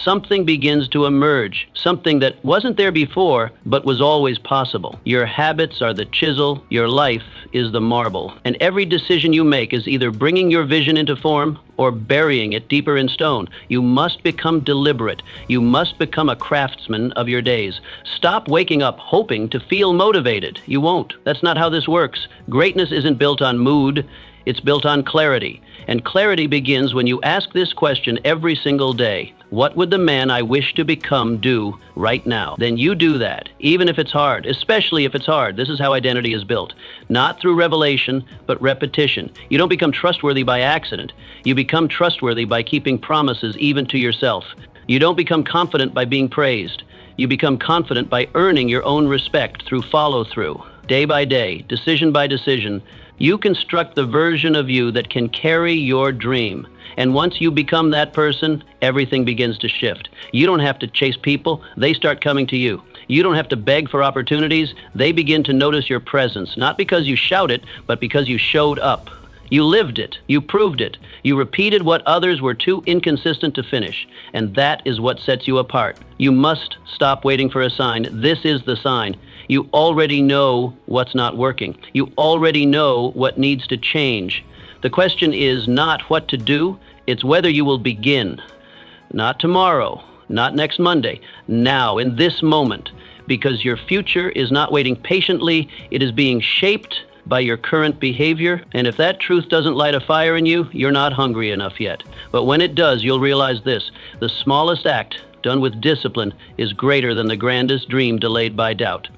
something begins to emerge. Something that wasn't there before, but was always possible. Your habits are the chisel. Your life is the marble. And every decision you make is either bringing your vision into form or burying it deeper in stone. You must become deliberate. You must become a craftsman of your days. Stop waking up hoping to feel motivated. You won't. That's not how this works. Greatness isn't built on mood. It's built on clarity. And clarity begins when you ask this question every single day. What would the man I wish to become do right now? Then you do that, even if it's hard, especially if it's hard. This is how identity is built. Not through revelation, but repetition. You don't become trustworthy by accident. You become trustworthy by keeping promises even to yourself. You don't become confident by being praised. You become confident by earning your own respect through follow-through. Day by day, decision by decision, you construct the version of you that can carry your dream. And once you become that person, everything begins to shift. You don't have to chase people. They start coming to you. You don't have to beg for opportunities. They begin to notice your presence, not because you shout it, but because you showed up. You lived it. You proved it. You repeated what others were too inconsistent to finish. And that is what sets you apart. You must stop waiting for a sign. This is the sign. You already know what's not working. You already know what needs to change. The question is not what to do, it's whether you will begin. Not tomorrow, not next Monday, now, in this moment. Because your future is not waiting patiently, it is being shaped by your current behavior. And if that truth doesn't light a fire in you, you're not hungry enough yet. But when it does, you'll realize this: the smallest act done with discipline is greater than the grandest dream delayed by doubt.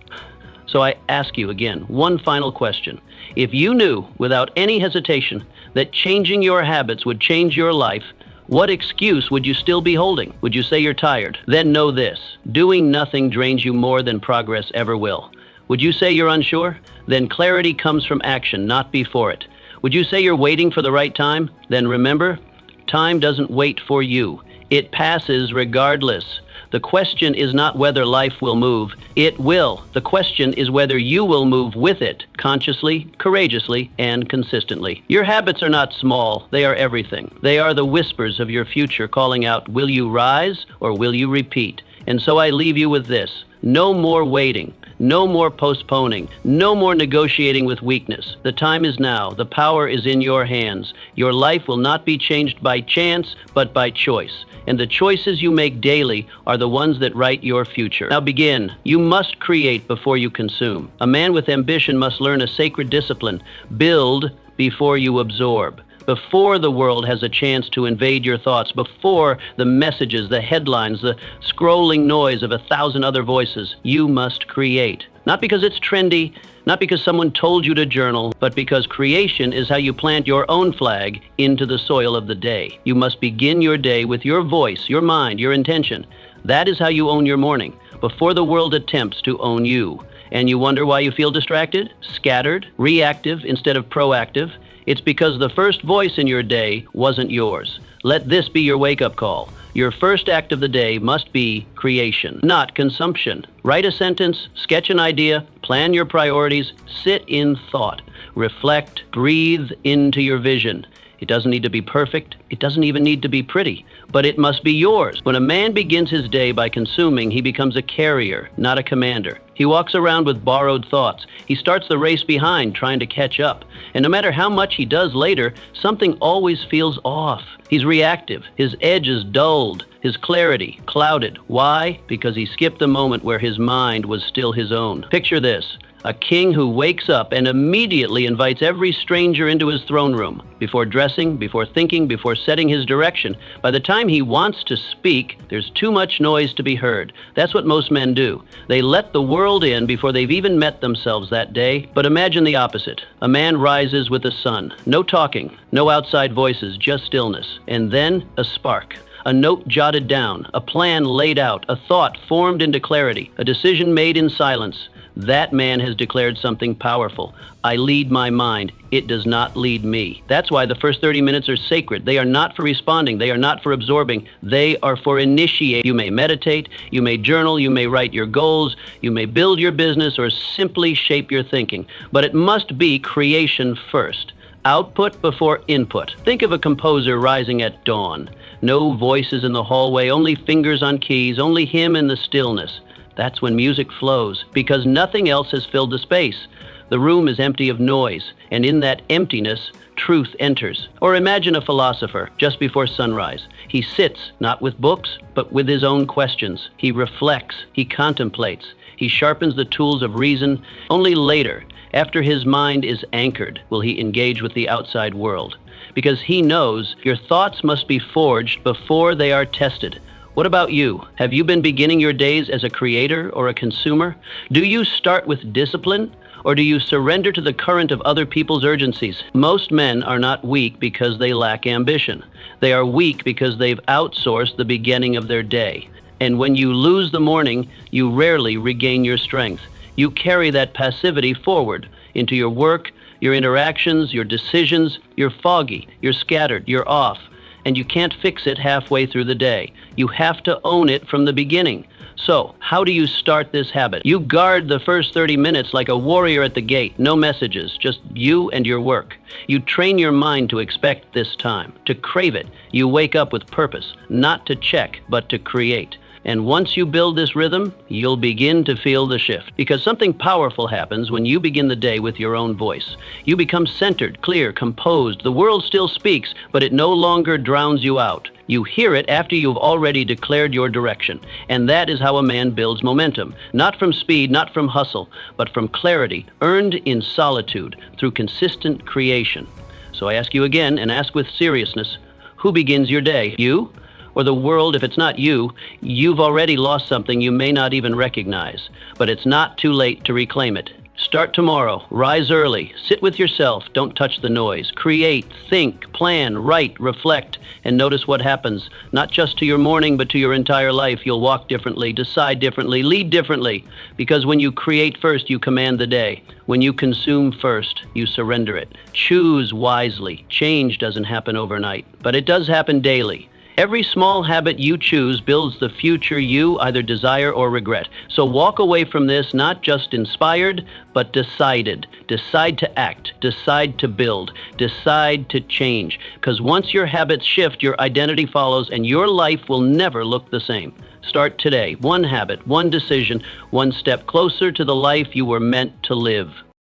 So I ask you again, one final question. If you knew without any hesitation that changing your habits would change your life, what excuse would you still be holding? Would you say you're tired? Then know this: doing nothing drains you more than progress ever will. Would you say you're unsure? Then clarity comes from action, not before it. Would you say you're waiting for the right time? Then remember, time doesn't wait for you. It passes regardless. The question is not whether life will move. It will. The question is whether you will move with it, consciously, courageously, and consistently. Your habits are not small. They are everything. They are the whispers of your future calling out, will you rise or will you repeat? And so I leave you with this: no more waiting. No more postponing. No more negotiating with weakness. The time is now. The power is in your hands. Your life will not be changed by chance, but by choice. And the choices you make daily are the ones that write your future. Now begin. You must create before you consume. A man with ambition must learn a sacred discipline. Build before you absorb. Before the world has a chance to invade your thoughts, before the messages, the headlines, the scrolling noise of 1,000 other voices, you must create. Not because it's trendy, not because someone told you to journal, but because creation is how you plant your own flag into the soil of the day. You must begin your day with your voice, your mind, your intention. That is how you own your morning, before the world attempts to own you. And you wonder why you feel distracted, scattered, reactive instead of proactive? It's because the first voice in your day wasn't yours. Let this be your wake-up call. Your first act of the day must be creation, not consumption. Write a sentence, sketch an idea, plan your priorities, sit in thought, reflect, breathe into your vision. It doesn't need to be perfect. It doesn't even need to be pretty, but it must be yours. When a man begins his day by consuming, he becomes a carrier, not a commander. He walks around with borrowed thoughts. He starts the race behind, trying to catch up. And no matter how much he does later, something always feels off. He's reactive. His edge is dulled. his clarity clouded. Why? Because he skipped the moment where his mind was still his own. Picture this. A king who wakes up and immediately invites every stranger into his throne room. Before dressing, before thinking, before setting his direction. By the time he wants to speak, there's too much noise to be heard. That's what most men do. They let the world in before they've even met themselves that day. But imagine the opposite. A man rises with the sun. No talking, no outside voices, just stillness. And then a spark. A note jotted down, a plan laid out, a thought formed into clarity, a decision made in silence. That man has declared something powerful. I lead my mind. It does not lead me. That's why the first 30 minutes are sacred. They are not for responding. They are not for absorbing. They are for initiating. You may meditate, you may journal, you may write your goals, you may build your business, or simply shape your thinking. But it must be creation first. Output before input. Think of a composer rising at dawn. No voices in the hallway, only fingers on keys, only him in the stillness. That's when music flows, because nothing else has filled the space. The room is empty of noise, and in that emptiness, truth enters. Or imagine a philosopher just before sunrise. He sits, not with books, but with his own questions. He reflects, he contemplates, he sharpens the tools of reason. Only later, after his mind is anchored, will he engage with the outside world. Because he knows your thoughts must be forged before they are tested. What about you? Have you been beginning your days as a creator or a consumer? Do you start with discipline, or do you surrender to the current of other people's urgencies? Most men are not weak because they lack ambition. They are weak because they've outsourced the beginning of their day. And when you lose the morning, you rarely regain your strength. You carry that passivity forward into your work, your interactions, your decisions. You're foggy, you're scattered, you're off. And you can't fix it halfway through the day. You have to own it from the beginning. So, how do you start this habit? You guard the first 30 minutes like a warrior at the gate. No messages, just you and your work. You train your mind to expect this time, to crave it. You wake up with purpose, not to check, but to create. And once you build this rhythm, you'll begin to feel the shift. Because something powerful happens when you begin the day with your own voice. You become centered, clear, composed. The world still speaks, but it no longer drowns you out. You hear it after you've already declared your direction. And that is how a man builds momentum. Not from speed, not from hustle, but from clarity, earned in solitude, through consistent creation. So I ask you again, and ask with seriousness, who begins your day? You? Or the world? If it's not you, you've already lost something you may not even recognize. But it's not too late to reclaim it. Start tomorrow. Rise early. Sit with yourself. Don't touch the noise. Create, think, plan, write, reflect, and notice what happens. Not just to your morning, but to your entire life. You'll walk differently, decide differently, lead differently. Because when you create first, you command the day. When you consume first, you surrender it. Choose wisely. Change doesn't happen overnight, but it does happen daily. Every small habit you choose builds the future you either desire or regret. So walk away from this not just inspired, but decided. Decide to act. Decide to build. Decide to change. Because once your habits shift, your identity follows, and your life will never look the same. Start today. One habit, one decision, one step closer to the life you were meant to live.